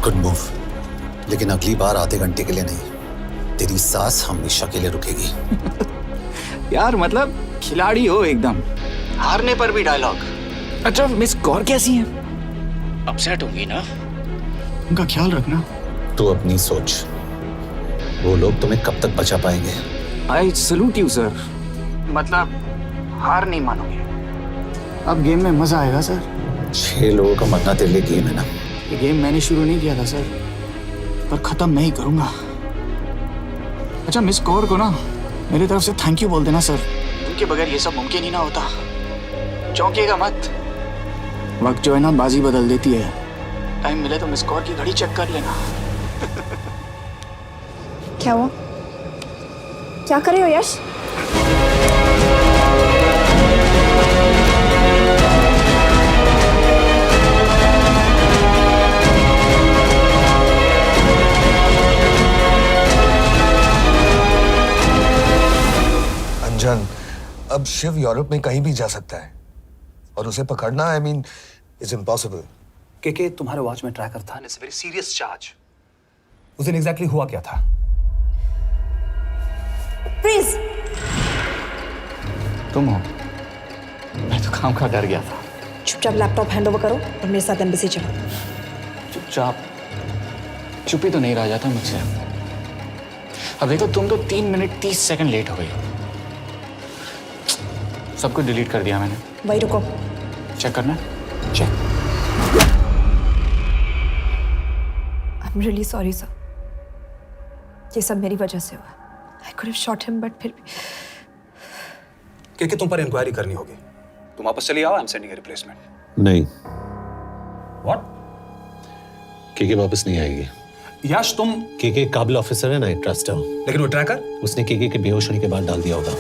गुड मूव, लेकिन अगली बार आधे घंटे के लिए नहीं, तेरी सांस हमेशा के लिए रुकेगी। यार मतलब खिलाड़ी हो एकदम, हारने पर भी डायलॉग। अच्छा, मिस कौर कैसी हैं? अपसेट होंगी ना? उनका ख्याल रखना। तू अपनी सोच, वो लोग तुम्हें कब तक बचा पाएंगे? I salute you sir. मतलब हार नहीं मानोगे। अब गेम में मजा आएगा सर। 6 लोगों का मरना तेरे लिए गेम है ना? ये गेम मैंने शुरू नहीं किया था सर, पर खत्म मैं ही करूंगा। अच्छा, मिस कौर को ना मेरी तरफ से थैंक यू बोल देना सर। उनके बगैर ये सब मुमकिन ही ना होता। चौंकिएगा मत, वक्त जो है ना बाजी बदल देती है। टाइम मिले तो मिस कौर की घड़ी चेक कर लेना। क्या हुआ? क्या कर रहे हो यश? अंजन, अब शिव यूरोप में कहीं भी जा सकता है और उसे पकड़ना, आई मीन, इज इम्पॉसिबल। के तुम्हारे वॉच में ट्रैकर था, इट्स वेरी सीरियस चार्ज। उस दिन एग्जैक्टली हुआ क्या था? प्लीज। तुम हो? मैं तो काम का डर गया था। चुपचाप लैपटॉप हैंड ओवर करो और मेरे साथ एम्बेसी चलो। चुपचाप? चुप ही तो नहीं रहा जाता मुझसे। अब देखो, तुम तो 3 मिनट 30 सेकंड लेट हो गई। सब कुछ डिलीट कर दिया मैंने। वही रुको, चेक करना। Check. I am really sorry sir, ये सब मेरी वजह से हुआ। I could have shot him, but फिर भी। के तुम पर इंक्वायरी करनी होगी। तुम वापस चली आओ, I am sending a replacement. नहीं। व्हाट? के वापस नहीं आएगी। यश, तुम के काबिल ऑफिसर है ना, आई ट्रस्ट है। लेकिन वो ट्रैकर उसने के बेहोश होने के बाद डाल दिया होगा।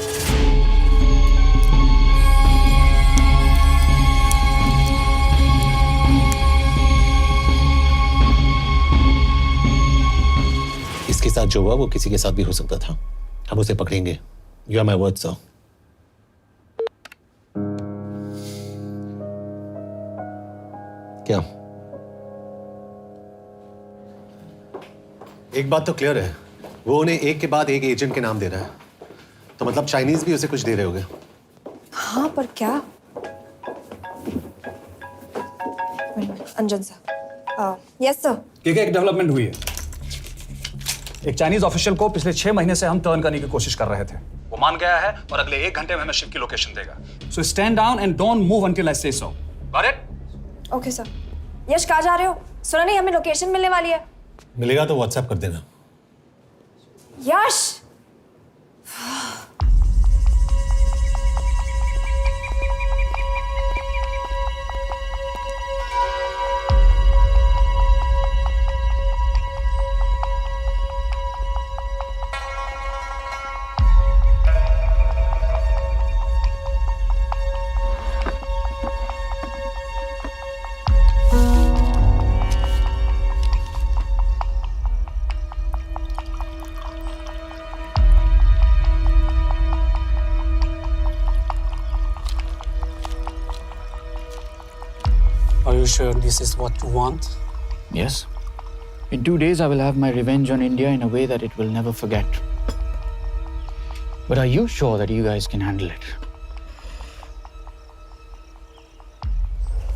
इसके साथ जो हुआ वो किसी के साथ भी हो सकता था। हम उसे पकड़ेंगे। You are my word sir. क्या? एक बात तो क्लियर है, वो उन्हें एक के बाद एक एजेंट के नाम दे रहा है, तो मतलब चाइनीज भी उसे कुछ दे रहे होंगे। हाँ, पर क्या? अंजन सर। Yes sir. एक डेवलपमेंट हुई है। एक चाइनीज ऑफिशियल को पिछले 6 महीने से हम टर्न करने की कोशिश कर रहे थे। वो वो मान गया है और अगले 1 घंटे में हमें शिव की लोकेशन देगा। So stand down and don't move until I say so. Got it? Okay sir. Yash, कहाँ जा रहे हो? सुना नहीं, हमें लोकेशन मिलने वाली है। मिलेगा तो व्हाट्सएप कर देना। यश, Are you sure this is what you want? Yes. In 2 days, I will have my revenge on India in a way that it will never forget. But are you sure that you guys can handle it?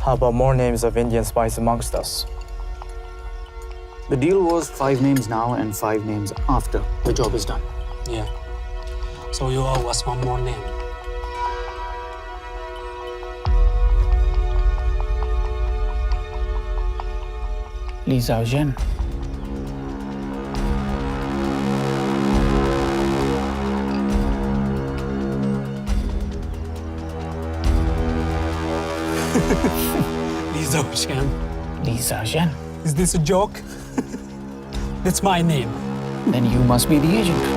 How about more names of Indian spies amongst us? The deal was 5 names now and 5 names after the job is done. Yeah. So you owe us one more name. Li Xiaozhen. Li Xiaozhen. Li Xiaozhen. Is this a joke? That's my name. Then you must be the agent.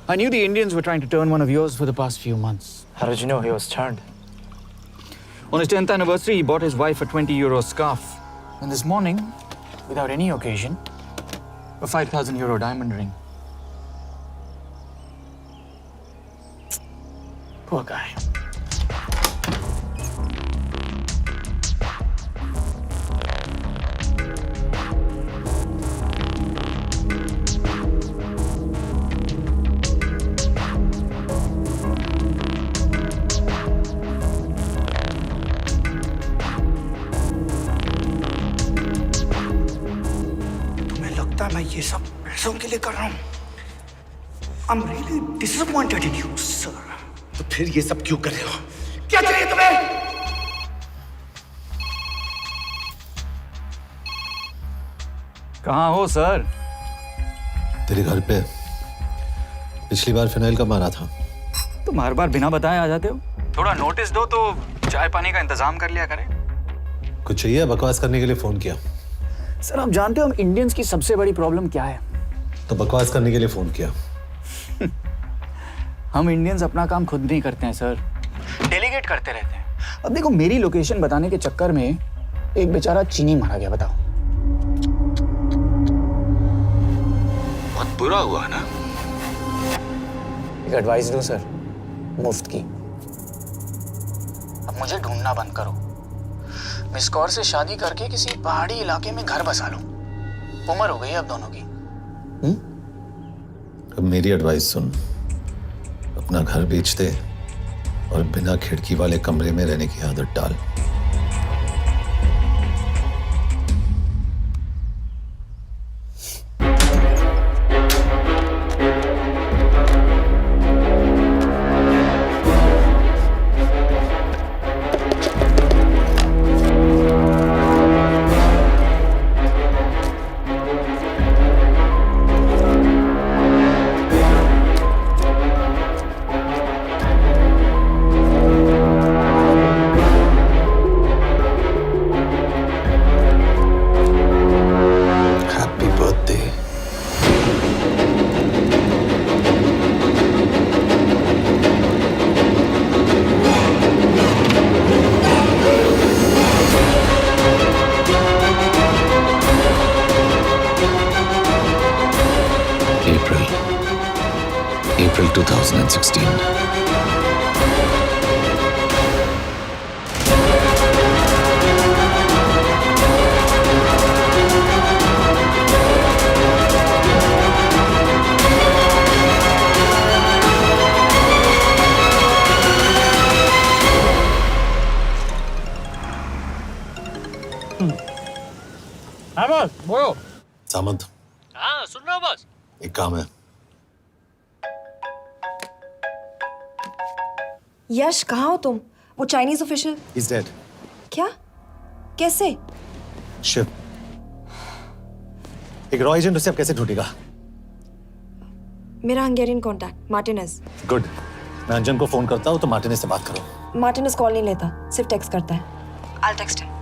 I knew the Indians were trying to turn one of yours for the past few months. How did you know he was turned? On his 10th anniversary, he bought his wife a 20 € scarf. And this morning, without any occasion, a 5,000 € diamond ring. Poor guy. मैं ये सब पैसों के लिए कर रहा हूँ। I'm really disappointed in you, sir. तो फिर ये सब क्यों कर रहे हो? क्या चाहिए तुम्हें? कहाँ हो सर? तेरे घर पे पिछली बार फिनाइल का मारा था। तुम हर बार बिना बताए आ जाते हो। थोड़ा नोटिस दो तो चाय पानी का इंतजाम कर लिया करें। कुछ चाहिए? बकवास करने के लिए फोन किया। सर आप जानते हो हम इंडियंस की सबसे बड़ी प्रॉब्लम क्या है? तो बकवास करने के लिए फोन किया। हम इंडियंस अपना काम खुद नहीं करते हैं सर, डेलीगेट करते रहते हैं। अब देखो मेरी लोकेशन बताने के चक्कर में एक बेचारा चीनी मारा गया, बताओ। बहुत बुरा हुआ ना? एक एडवाइस दो सर, मुफ्त की। अब मुझे ढूंढना बंद करो। मिस कौर से शादी करके किसी पहाड़ी इलाके में घर बसा लो। उम्र हो गई है अब दोनों की। अब मेरी एडवाइस सुन, अपना घर बेच दे और बिना खिड़की वाले कमरे में रहने की आदत डाल। April 2016. हाँ बॉस बोलो। सामंत, हाँ सुन रहा हूँ बॉस। एक काम है। यश कहाँ हो तुम? वो चाइनीज ऑफिशियल He's dead. क्या? कैसे? शिव, एक रॉ एजेंट उसे अब कैसे ढूंढेगा? मेरा हंगेरियन कॉन्टैक्ट मार्टिनेज। गुड, मैं अंजन को फोन करता हूँ तो मार्टिनेज से बात करो। मार्टिनेज कॉल नहीं लेता, सिर्फ टेक्स्ट करता है। I'll text him.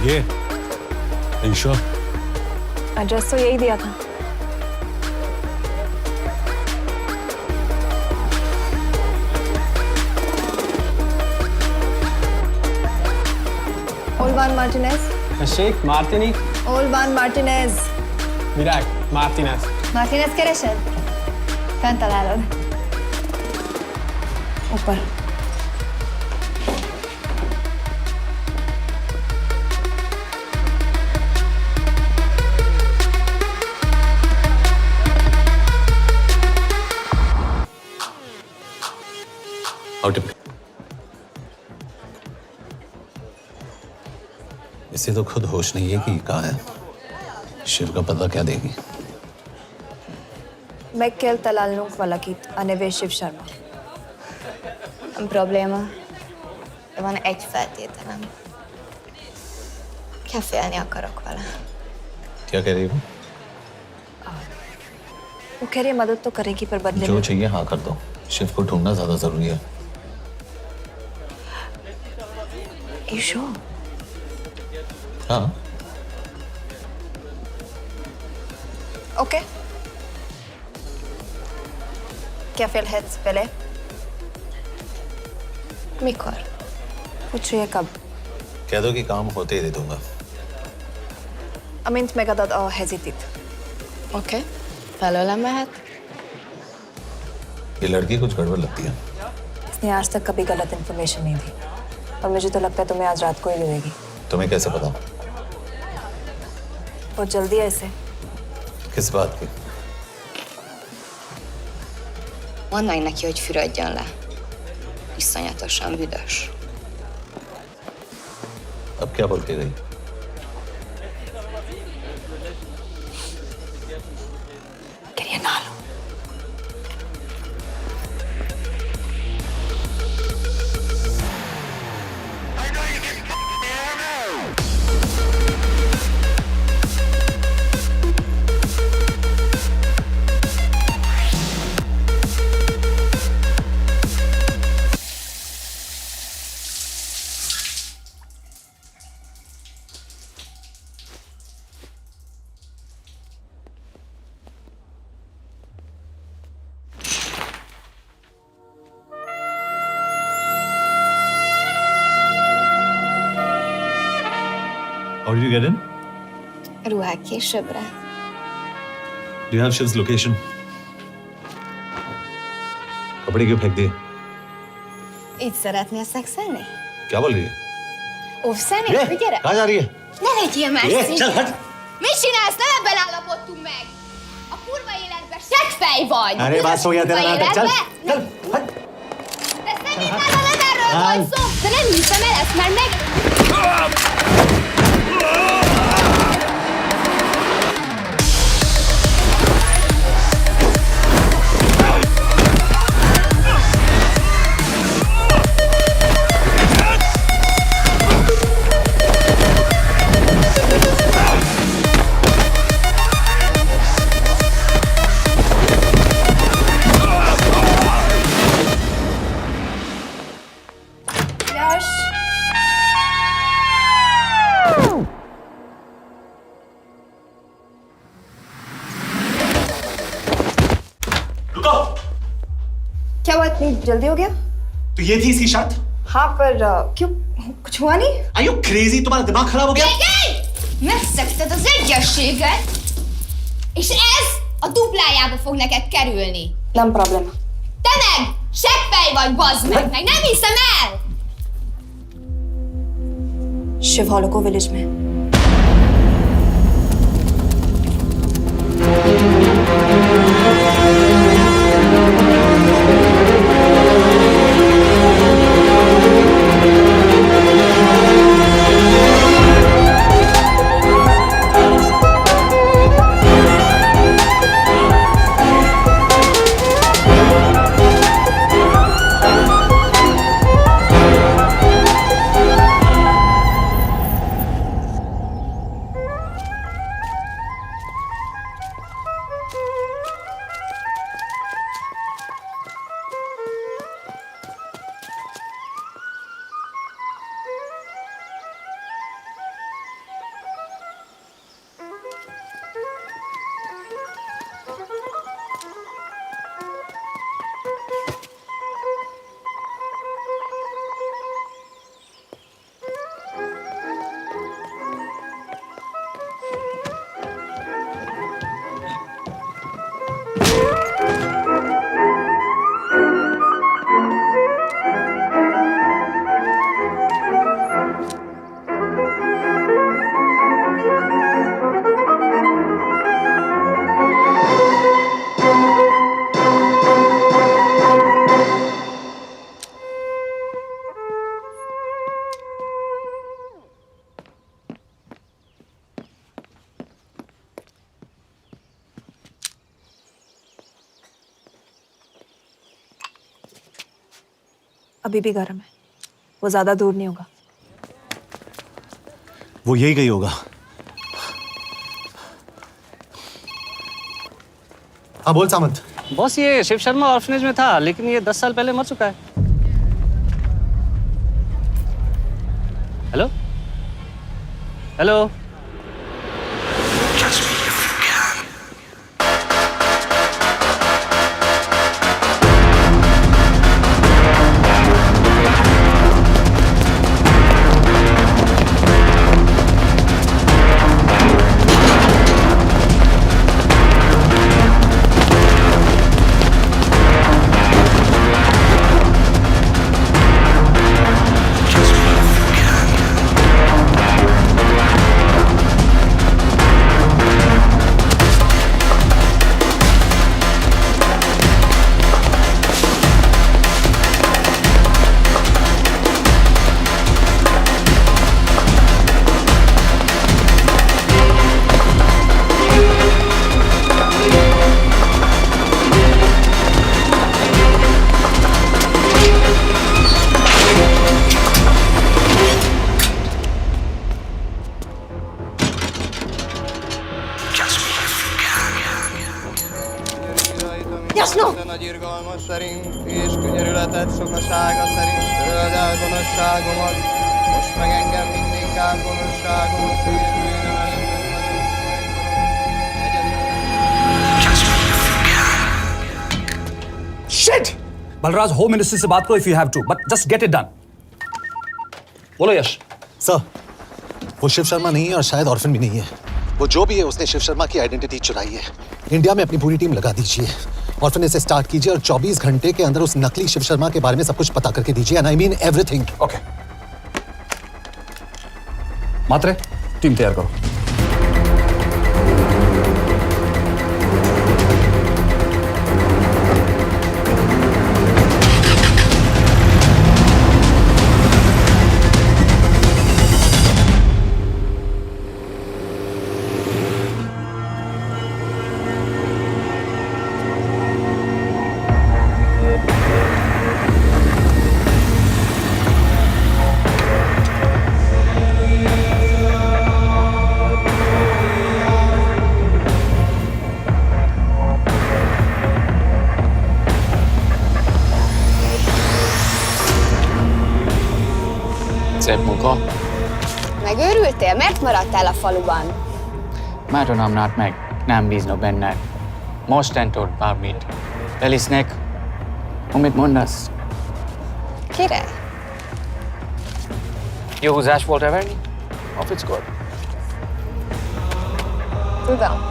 ये इंश्योर एड्रेस तो यही दिया था। Olvan Martinez. Sheikh Martini. Olvan Martinez. Virág Martinez. Martinez keresed? Fent találod. ऊपर। इसे तो खुद होश नहीं है कि कहाँ है। शिव का पता क्या देगी? Mekkel találnunk valakit, a neve Shiv Sharma. Probléma. Van egy feltételem. Kefélni akarok vele. क्या कह रही हो? वो कह रही है मदद तो करेगी पर बदले जो में चाहिए हाँ कर दो। शिव को ढूंढना ज्यादा जरूरी है। You sure? हाँ। Okay. क्या félhetsz vele? Mikor? पूछ रही है कब? कह दो कि काम होते ही दे दूंगा। Amint megadod a hezitit. Oké. Felőlem mehet? ये लड़की कुछ गड़बड़ लगती है। इसने आज तक कभी गलत इन्फॉर्मेशन नहीं दी और मुझे तो लगता है तुम्हें आज रात को ही मिलेगी। तुम्हें कैसे पता? बहुत जल्दी है इसे। किस बात की? Mondd meg neki, hogy fürödjön le. Iszonyatosan büdös. अब क्या बोल के गई? करिए ना लो। How did you get in? Ruhák későbbre. Do you have Shiv's location? कपड़े क्यों फेंक दिए? Így szeretnél szexelni? क्या बोल रही है? Óvszerni? ये, Gyere! कहाँ जा रही है? Ne legyél már ये, szíves! चल हट! Mit csinálsz? Nem ebben állapodtunk meg! A kurva életben seggfej vagy! अरे बात हो गया तेरा नाटक, चल! चल! हट! De szerintem nem erről van szó! De nem hiszem el ezt, mert meg... यश रुको! क्या हुआ इतनी जल्दी हो गया? तो ये थी इसकी शर्त? हाँ पर क्यों कुछ हुआ नहीं? Are you crazy? तुम्हारा दिमाग खराब हो गया? Megszegted az egyességet, és ez a duplájába fog neked kerülni. Nem problema. Te meg seggfej vagy, bazd meg nem hiszem el! Shiv Hollo को विलेज में। अभी भी गर्म है, वो ज्यादा दूर नहीं होगा। वो यही गई होगा। हाँ बोल सामंत। बॉस ये शिव शर्मा ऑर्फनेज में था, लेकिन ये 10 साल पहले मर चुका है। Hello hello. Jasno! Nagy irgalmas szerint és könyörületet sokasága szerint töröld el gonoszságomat, most meg engem mindinkább gonoszságom szívűnöm Shit! Balraj home minister से बात करो if you have to, but just get it done. बोलो यश। Sir, वो शिव शर्मा नहीं है और शायद orphan भी नहीं है। वो जो भी है उसने शिव शर्मा की आइडेंटिटी चुराई है। इंडिया में अपनी पूरी टीम लगा दीजिए, ऑर्फनेज से स्टार्ट कीजिए और 24 घंटे के अंदर उस नकली शिव शर्मा के बारे में सब कुछ पता करके दीजिए। And I mean everything. Okay. Matre, team तैयार करो। Szép munka. Megőrültél? Miért maradtál a faluban? Már tudom, meg. Nem bíznak benned. Mostantól bármit. Elisnek, amit mondasz. Király. Jó húzás volt everni? Off it's good. Tudom.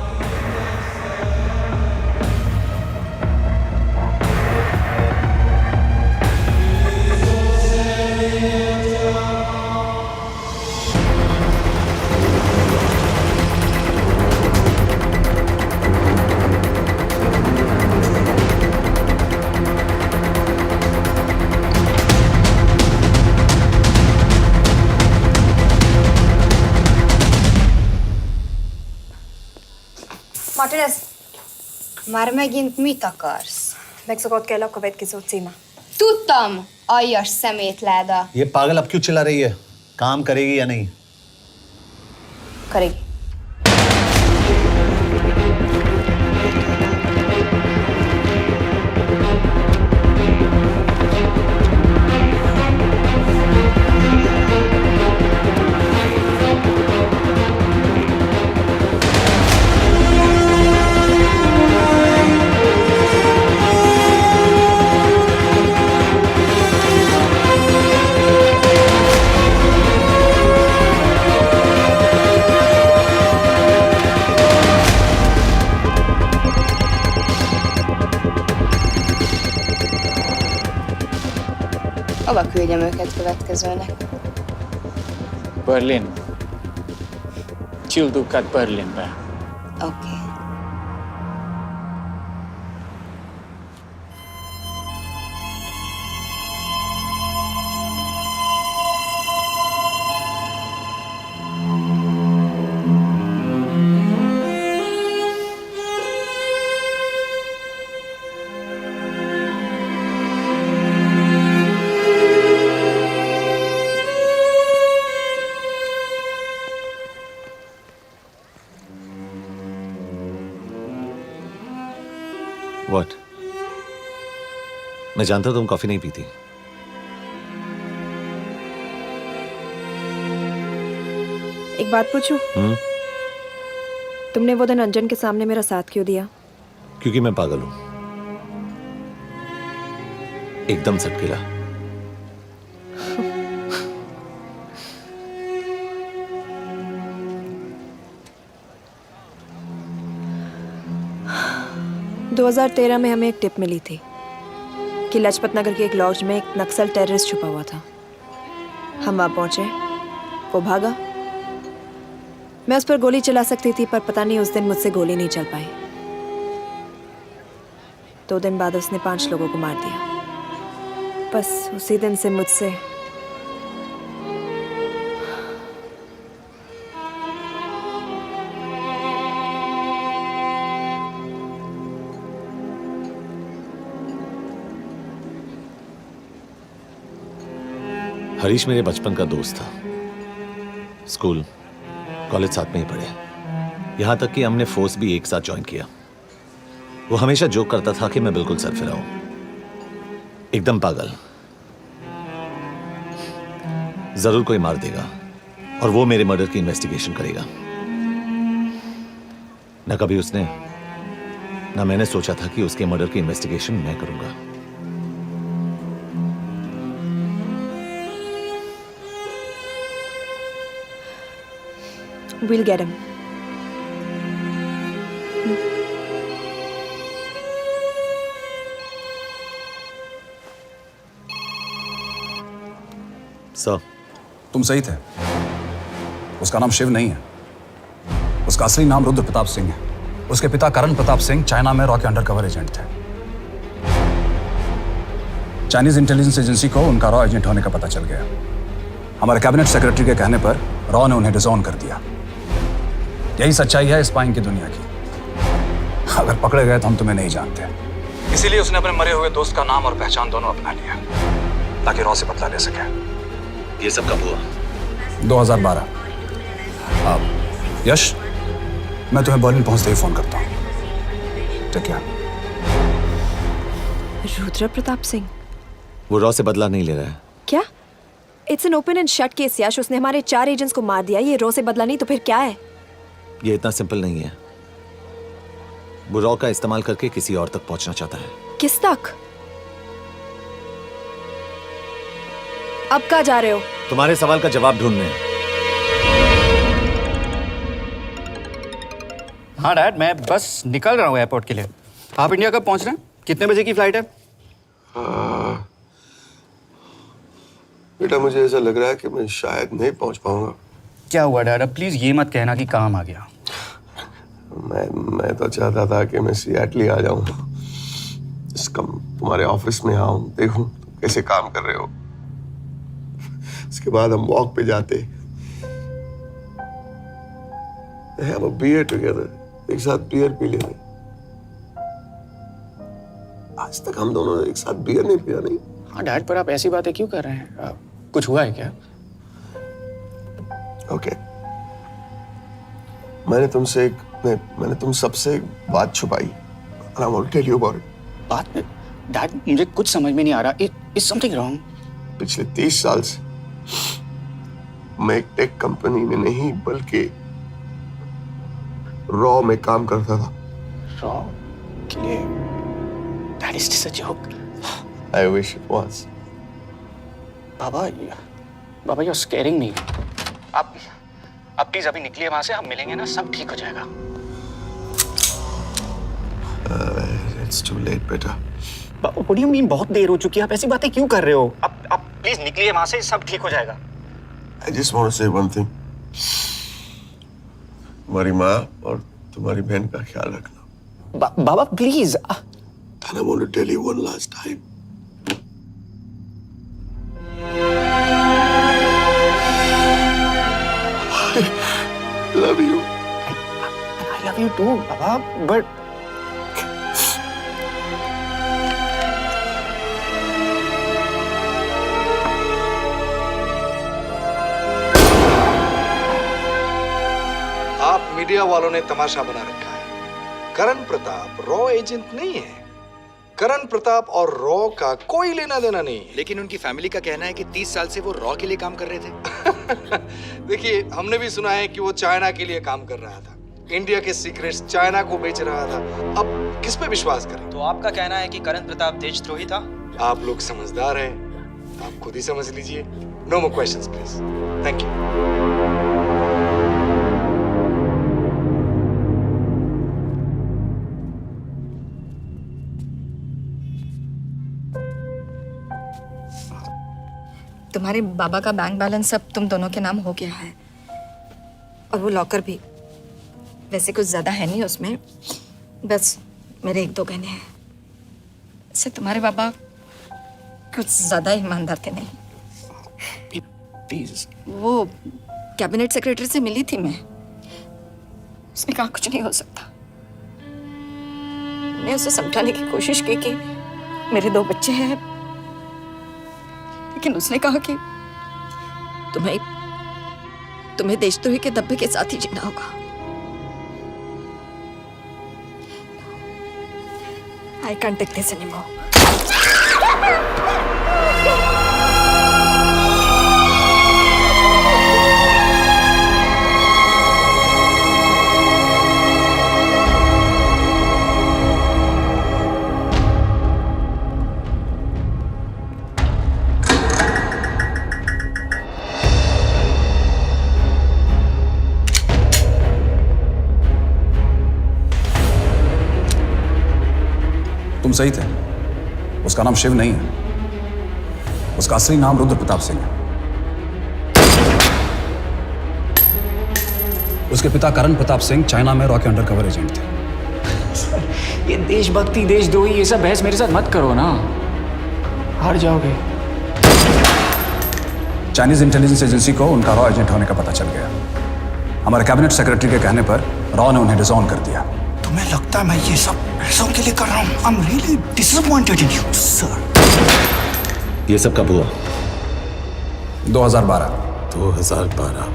Martinez, Már megint mit akarsz? Mexikót kell a következő címe. Tudtam, aljas szemétláda. ये पागल अब क्यों चिल्ला रही है? काम करेगी या नहीं? करेगी। Hova küldjem őket következőnek? Berlin. Küldük Berlinbe. Oké. मैं जानता हूं तुम कॉफी नहीं पीती। एक बात पूछूं? तुमने वो दिन अंजन के सामने मेरा साथ क्यों दिया? क्योंकि मैं पागल हूं, एकदम सटकेला। दो 2013 में हमें एक टिप मिली थी कि लाजपत नगर के एक लॉज में एक नक्सल टेररिस्ट छुपा हुआ था। हम वहां पहुंचे, वो भागा। मैं उस पर गोली चला सकती थी, पर पता नहीं उस दिन मुझसे गोली नहीं चल पाई। 2 दिन बाद उसने 5 लोगों को मार दिया। बस उसी दिन से मुझसे हरीश मेरे बचपन का दोस्त था। स्कूल कॉलेज साथ में ही पढ़े, यहां तक कि हमने फोर्स भी एक साथ ज्वाइन किया। वो हमेशा जोक करता था कि मैं बिल्कुल सरफिरा हूं, एकदम पागल। जरूर कोई मार देगा और वो मेरे मर्डर की इन्वेस्टिगेशन करेगा। न कभी उसने, न मैंने सोचा था कि उसके मर्डर की इन्वेस्टिगेशन मैं करूंगा। We'll get him. सर, तुम सही थे। उसका नाम शिव नहीं है, उसका असली नाम रुद्र प्रताप सिंह है। उसके पिता करण प्रताप सिंह चाइना में रॉ के अंडरकवर एजेंट थे। चाइनीज इंटेलिजेंस एजेंसी को उनका रॉ एजेंट होने का पता चल गया। हमारे कैबिनेट सेक्रेटरी के कहने पर रॉ ने उन्हें डिसऑन कर दिया। यही सच्चाई है स्पाइंग की दुनिया की। अगर पकड़े गए तो हम तुम्हें नहीं जानते, इसीलिए उसने अपने मरे हुए दोस्त का नाम और पहचान दोनों अपना लिया ताकि रॉ से बदला ले सके। ये सब कब हुआ? 2012। अब यश, मैं तुम्हें बर्लिन पहुंचते ही फोन करता हूँ। ठीक है? रुद्र प्रताप सिंह वो रॉ से बदला नहीं ले रहा है। क्या? It's an open and shut case Yash. उसने हमारे 4 एजेंट्स को मार दिया। ये रॉ से बदला नहीं तो फिर क्या है? ये इतना सिंपल नहीं है। वो रॉ का इस्तेमाल करके किसी और तक पहुंचना चाहता है। किस तक? अब कहाँ जा रहे हो? तुम्हारे सवाल का जवाब ढूंढने। हाँ डैड, मैं बस निकल रहा हूँ एयरपोर्ट के लिए। आप इंडिया कब पहुंच रहे हैं? कितने बजे की फ्लाइट है? बेटा, मुझे ऐसा लग रहा है कि मैं शायद नहीं पहुंच पाऊंगा। क्या हुआ डैड? अब प्लीज ये मत कहना कि काम आ गया। मैं तो चाहता था कि मैं सियाटल आ जाऊं, तुम्हारे ऑफिस में आऊं, देखूं तुम कैसे काम कर रहे हो। उसके बाद हम वॉक पे जाते, have a beer together, एक साथ बियर पी लेते। आज तक हम दोनों एक साथ बियर नहीं पिया। नहीं? हाँ डैड, पर आप ऐसी बातें क्यों कर रहे हैं? कुछ हुआ है क्या? ओके, मैंने तुम सबसे एक बात छुपाई। And I want to tell you about it. बात? डैड, मुझे कुछ समझ में नहीं आ रहा। Is something wrong? पिछले 30 साल से मैं एक टेक कंपनी में नहीं बल्कि रॉ में काम करता था। रॉ के लिए? That is just a joke. I wish it was. Baba, you're scaring me. आप प्लीज अभी निकलिए वहां से। आप मिलेंगे ना, सब ठीक हो जाएगा। It's too late, बेटा। What do you mean बहुत देर हो चुकी है? आप ऐसी बातें क्यों कर रहे हो? आप प्लीज निकलिए वहां से, सब ठीक हो जाएगा। I just want to say one thing. तुम्हारी माँ और तुम्हारी बहन का ख्याल रखना। बाबा please. And I want to tell you one last time. I love you. I love you too, Baba, but आप मीडिया वालों ने तमाशा बना रखा है। करण प्रताप रॉ एजेंट नहीं है। करण प्रताप और रॉ का कोई लेना देना नहीं है। लेकिन उनकी फैमिली का कहना है कि 30 साल से वो रॉ के लिए काम कर रहे थे। देखिए, हमने भी सुना है कि वो चाइना के लिए काम कर रहा था, इंडिया के सीक्रेट्स चाइना को बेच रहा था। अब किस पे विश्वास करें? तो आपका कहना है कि करण प्रताप देशद्रोही था? आप लोग समझदार हैं, आप खुद ही समझ लीजिए। No more questions please. Thank you. तुम्हारे बाबा का बैंक बैलेंस अब तुम दोनों के नाम हो गया है, और वो लॉकर भी। वैसे कुछ ज्यादा है नहीं उसमें, बस मेरे 1-2 गहने हैं। वैसे तुम्हारे बाबा कुछ ज्यादा ईमानदार थे नहीं। प्लीज। वो कैबिनेट सेक्रेटरी से मिली थी मैं, उसने कहा कुछ नहीं हो सकता। मैंने उसे समझाने की कोशिश की कि मेरे 2 बच्चे हैं, लेकिन उसने कहा कि तुम्हें देशद्रोही के दब्बे के साथ ही जीना होगा। I can't take this anymore. तुम सही थे, उसका नाम शिव नहीं है, उसका असली नाम रुद्र प्रताप सिंह है। उसके पिता करण प्रताप सिंह चाइना में रॉ के अंडरकवर एजेंट थे। ये देशभक्ति देशद्रोही ये सब बहस मेरे साथ मत करो ना, हार जाओगे। चाइनीज इंटेलिजेंस एजेंसी को उनका रॉ एजेंट होने का पता चल गया। हमारे कैबिनेट सेक्रेटरी के कहने पर रॉ ने उन्हें डिसऑन कर दिया। तुम्हें लगता है मैं ये सब पैसों के लिए कर रहा हूँ? I'm really disappointed in you, sir. ये सब कब हुआ? 2012। 2012।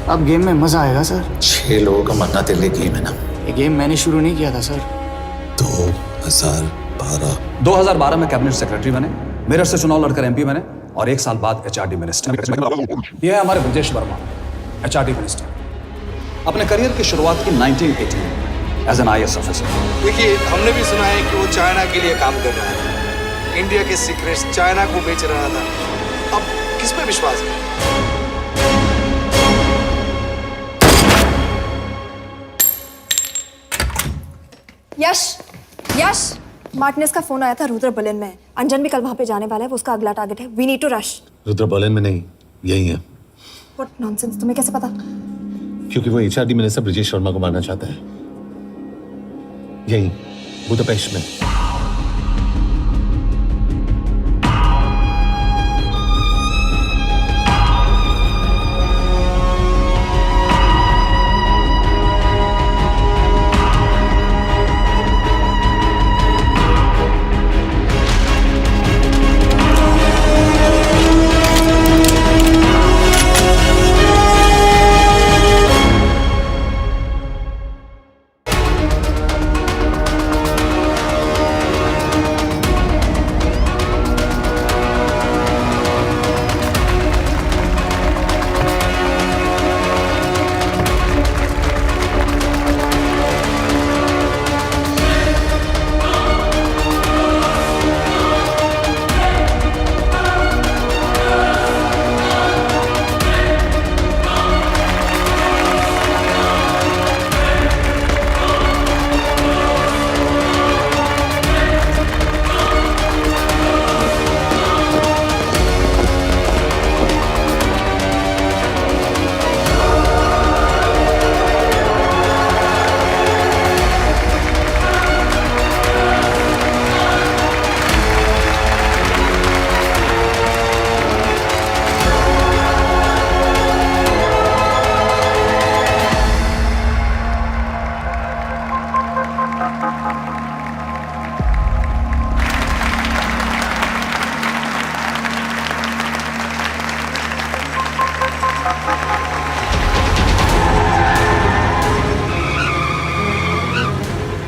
अब गेम में मजा आएगा सर। 6 लोगों का मरना तेरे लिए गेम है ना? ये गेम मैंने शुरू नहीं किया था सर। 2012 में कैबिनेट सेक्रेटरी बने, मेरठ से चुनाव लड़कर एमपी बने, और 1 साल बाद एचआरडी मिनिस्टर। यह है हमारे ब्रजेश वर्मा, एचआरडी मिनिस्टर। अपने करियर की शुरुआत की 1980 में एज एन IAS ऑफिसर। देखिए, हमने भी सुना है कि वो चाइना के लिए काम कर रहा था, इंडिया के सीक्रेट्स चाइना को बेच रहा था। अब किस पे विश्वास करें? यश, मार्टिनेस का फोन आया था, रुद्र बर्लिन में। अंजन भी कल वहां पे जाने वाला है, वो उसका अगला टारगेट है। We need to rush. Rudra Berlin में नहीं, यही है। व्हाट नॉनसेंस, तुम्हें कैसे पता? क्योंकि वो HRD मिनिस्टर ब्रजेश शर्मा को मारना चाहता है, यही बुदापेस्ट में।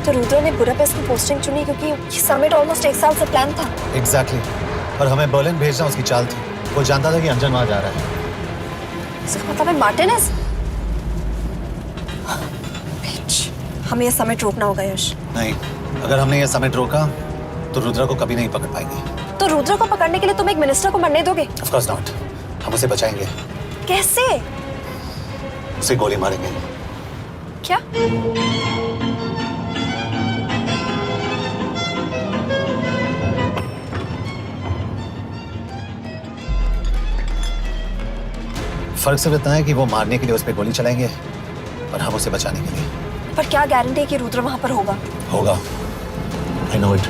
तो रुद्र ने बुडापेस्ट की पोस्टिंग चुनी क्योंकि ये समिट ऑलमोस्ट 1 साल से प्लान था। एग्जैक्टली और हमें बर्लिन भेजना उसकी चाल थी। वो जानता था कि अंजन वहां जा रहा है। इसका मतलब है मार्टिनेज। हमें ये समिट रोकना होगा यश। नहीं, अगर हमने ये समिट रोका तो रुद्रा को कभी नहीं पकड़ पाएंगे। तो रुद्र को पकड़ने के लिए तुम एक मिनिस्टर को मरने दोगे? Of course not. हम उसे बचाएंगे। कैसे? उसे गोली मारेंगे। क्या? फर्क सिर्फ इतना है कि वो मारने के लिए उस पर गोली चलाएंगे और हम उसे बचाने के लिए। पर क्या गारंटी है कि रुद्र वहां पर होगा? होगा। I know it.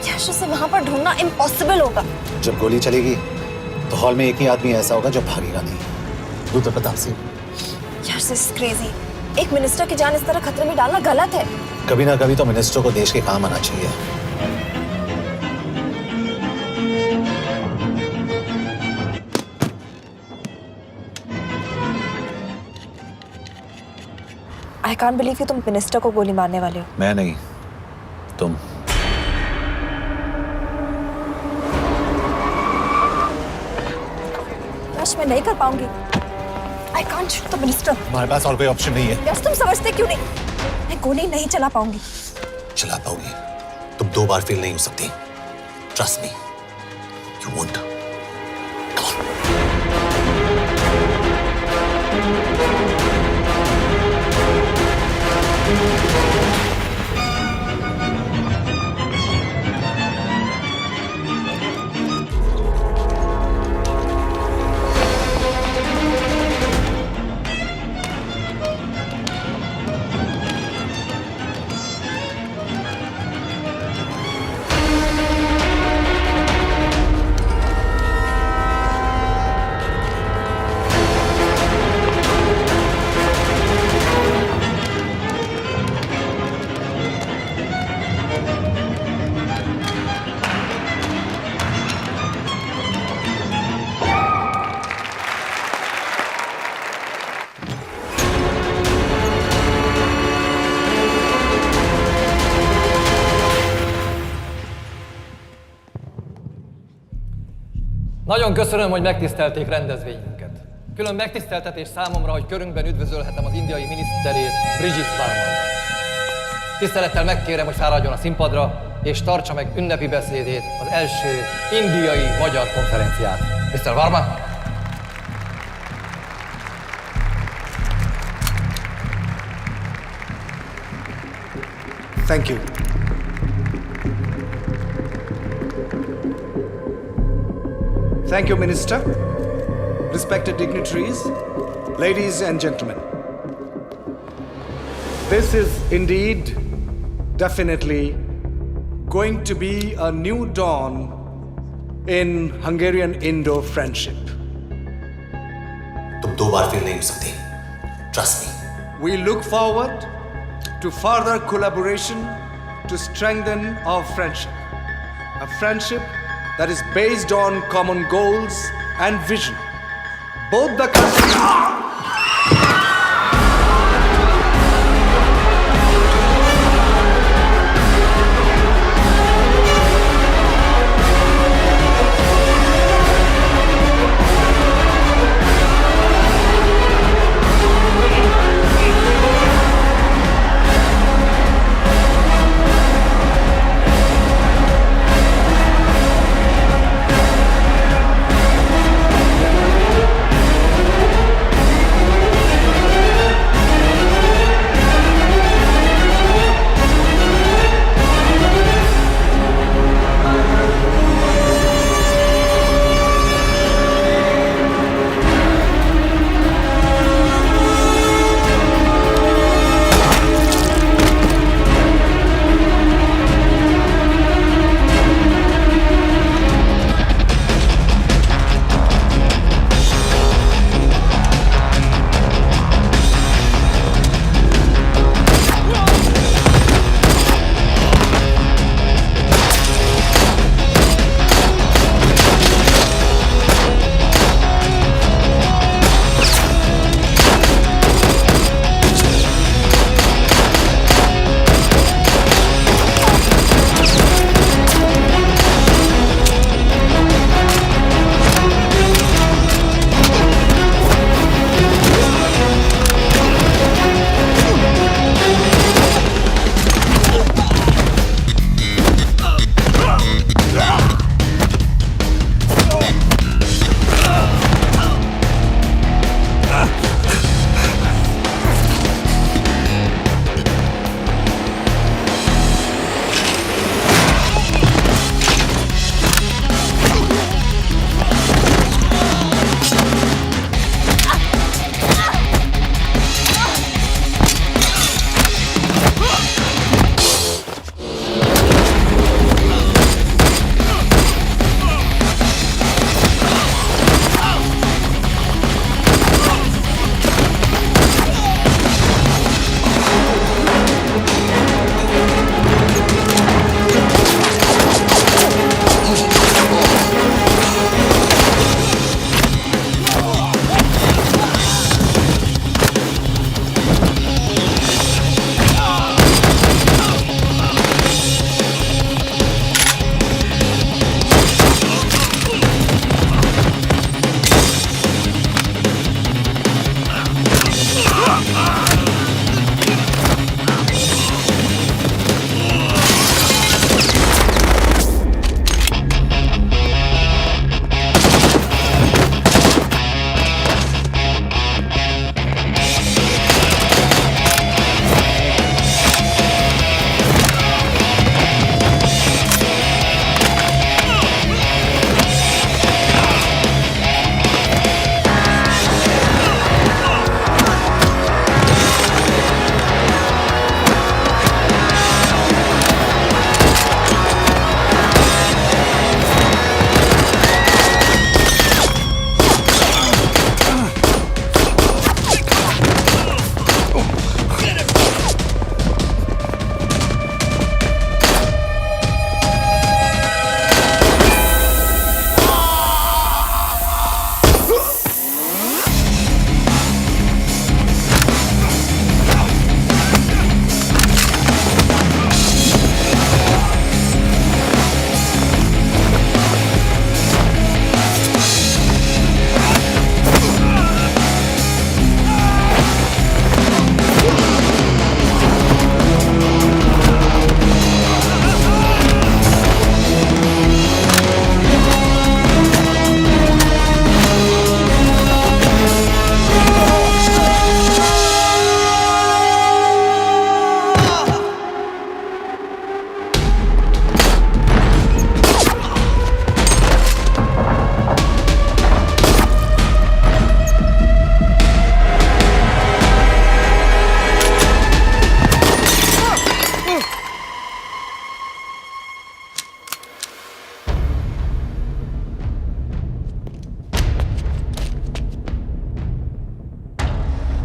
यश, उसे वहां पर ढूंढना इम्पॉसिबल होगा। जब गोली चलेगी तो हॉल में एक ही आदमी ऐसा होगा जो भागेगा नहीं। रुद्र प्रताप सिंह। यार दिस इज क्रेजी। एक मिनिस्टर की जान इस तरह खतरे में डालना गलत है। कभी ना कभी तो मिनिस्टर को देश के काम आना चाहिए। आई कांट बिलीव कि तुम मिनिस्टर को गोली मारने वाले हो। मैं नहीं, तुम। यश, मैं नहीं कर पाऊंगी। I can't shoot the minister. हमारे पास और कोई ऑप्शन नहीं है। यश, तुम समझते क्यों नहीं? मैं गोली नहीं चला पाऊंगी। चला पाओगी। तुम 2 बार फेल नहीं हो सकती। Trust me, you won't. Nagyon köszönöm, hogy megtisztelték rendezvényünket. Külön megtiszteltetés számomra, hogy körünkben üdvözölhetem az indiai miniszterét, Brigitte Varma. Tisztelettel megkérem, hogy fáradjon a színpadra, és tartsa meg ünnepi beszédét az első indiai-magyar konferenciát. Mr. Varma? Thank you. Thank you, Minister. Respected dignitaries, ladies and gentlemen. This is indeed, definitely, going to be a new dawn in Hungarian-Indo friendship. तुम 2 बार fail नहीं हो सकती। Trust me. We look forward to further collaboration to strengthen our friendship. A friendship that is based on common goals and vision. Both the countries...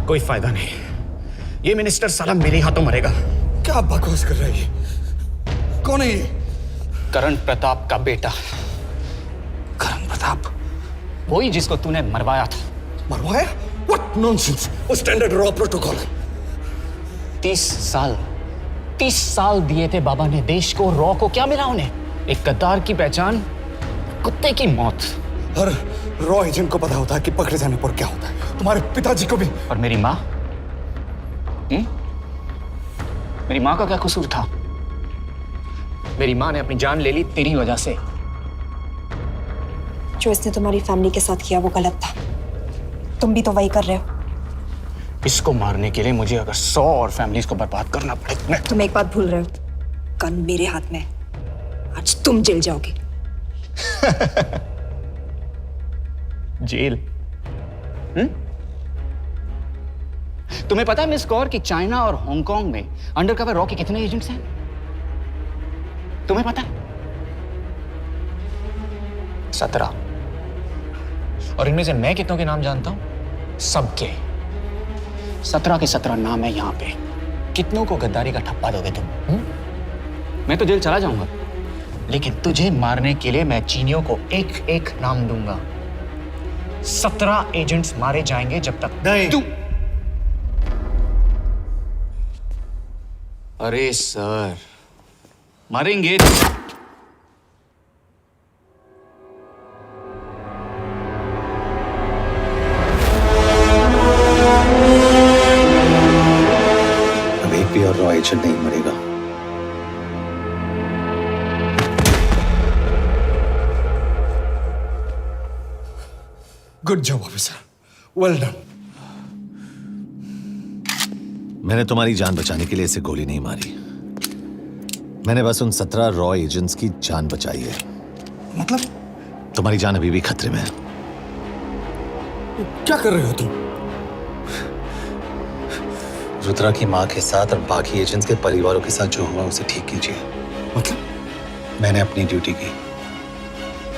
कोई फायदा नहीं। ये minister साला मेरे हाथों मरेगा। क्या बकवास कर रहा है ये? कौन है ये? करण प्रताप का बेटा। करण प्रताप? वही जिसको तूने मरवाया था। मरवाया? What nonsense! वो स्टैंडर्ड रॉ प्रोटोकॉल है। 30 साल दिए थे बाबा ने देश को। रॉ को क्या मिला उन्हें? एक गद्दार की पहचान, कुत्ते की मौत। हर रॉ एजेंट को पता होता है कि पकड़े जाने पर क्या होता है। तुम्हारे पिताजी को भी। और मेरी माँ? मेरी माँ का क्या कसूर था? मेरी माँ ने अपनी जान ले ली तेरी वजह से। जो इसने तुम्हारी फैमिली के साथ किया वो गलत था। तुम भी तो वही कर रहे हो। इसको मारने के लिए मुझे अगर 100 और फैमिलीज को बर्बाद करना पड़े। तुम एक बात भूल रहे हो, गन मेरे हाथ में। आज तुम जेल जाओगे। जेल? तुम्हें पता है मिस कौर कि चाइना और हांगकांग में अंडरकवर रॉ के कितने एजेंट्स हैं? तुम्हें पता है? 17। और इनमें से मैं कितनों के नाम जानता हूं? सबके। 17 के 17 नाम है यहां पे। कितनों को गद्दारी का ठप्पा दोगे तुम? मैं तो जेल चला जाऊंगा, लेकिन तुझे मारने के लिए मैं चीनियों को एक एक नाम दूंगा। 17 एजेंट्स मारे जाएंगे जब तक तू। अरे सर, मारेंगे। अब एक भी और रॉ एजेंट नहीं मरेगा। Good job officer, well done. मैंने तुम्हारी जान बचाने के लिए इसे गोली नहीं मारी। मैंने बस उन 17 रॉ एजेंट्स की जान बचाई है। मतलब? तुम्हारी जान अभी भी खतरे में है। क्या कर रहे हो तुम? रुद्रा की मां के साथ और बाकी एजेंट्स के परिवारों के साथ जो हुआ उसे ठीक कीजिए। मतलब? मैंने अपनी ड्यूटी की,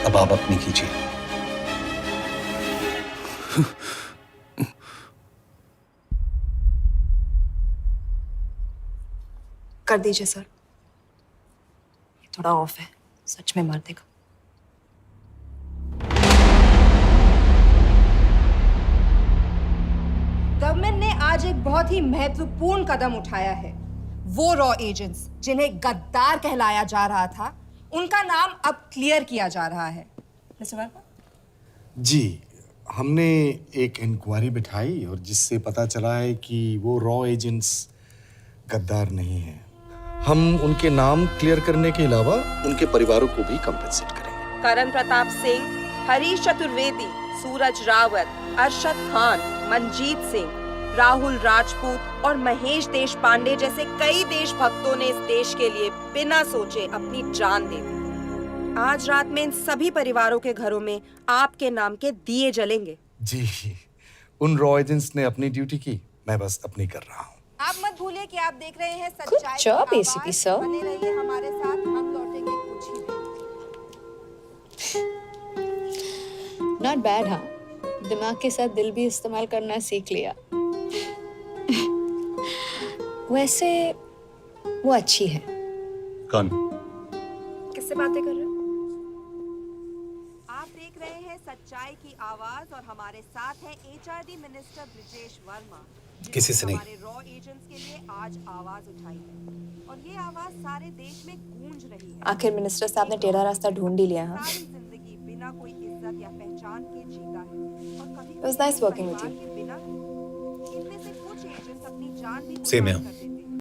अब आप अपनी कीजिए। कर दीजिए सर, ये थोड़ा ऑफ है, सच में मार देगा। गवर्नमेंट ने आज एक बहुत ही महत्वपूर्ण कदम उठाया है। वो रॉ एजेंट्स जिन्हें गद्दार कहलाया जा रहा था, उनका नाम अब क्लियर किया जा रहा है। मिस्टर वर्मा? जी, हमने एक इंक्वायरी बिठाई और जिससे पता चला है कि वो रॉ एजेंट्स गद्दार नहीं हैं। हम उनके नाम क्लियर करने के अलावा उनके परिवारों को भी कंपेंसेट करेंगे। करण प्रताप सिंह, हरीश चतुर्वेदी, सूरज रावत, अरशद खान, मनजीत सिंह, राहुल राजपूत और महेश देश पांडे जैसे कई देशभक्तों ने इस देश के लिए बिना सोचे अपनी जान दे दी। आज रात में इन सभी परिवारों के घरों में आपके नाम के दिए जलेंगे। जी, उन रॉ एजेंट्स ने अपनी ड्यूटी की, मैं बस अपनी कर रहा हूँ। आप मत भूलिए कि आप देख रहे हैं सच्चाई job, की ACP आवाज। sir. बने रहिए हमारे साथ, हम लौटेंगे कुछ ही देर। Not bad. हाँ, दिमाग के साथ दिल भी इस्तेमाल करना सीख लिया। वैसे वो अच्छी है। कौन? किससे बातें कर रहे हो? आप देख रहे हैं सच्चाई की आवाज और हमारे साथ है HRD मिनिस्टर ब्रिजेश वर्मा। किसी से नहीं। हमारे रॉ एजेंट्स के लिए आज आवाज उठाई है और ये आवाज सारे देश में गूंज रही है। आखिर मिनिस्टर साहब ने टेढ़ा रास्ता ढूंढ ही लिया। हाँ, सारी जिंदगी बिना कोई इज्जत या पहचान के जीता है और कभी It was nice working with you. इनमें से कुछ एजेंट्स अपनी जान भी Same here. कुर्बान कर देते हैं।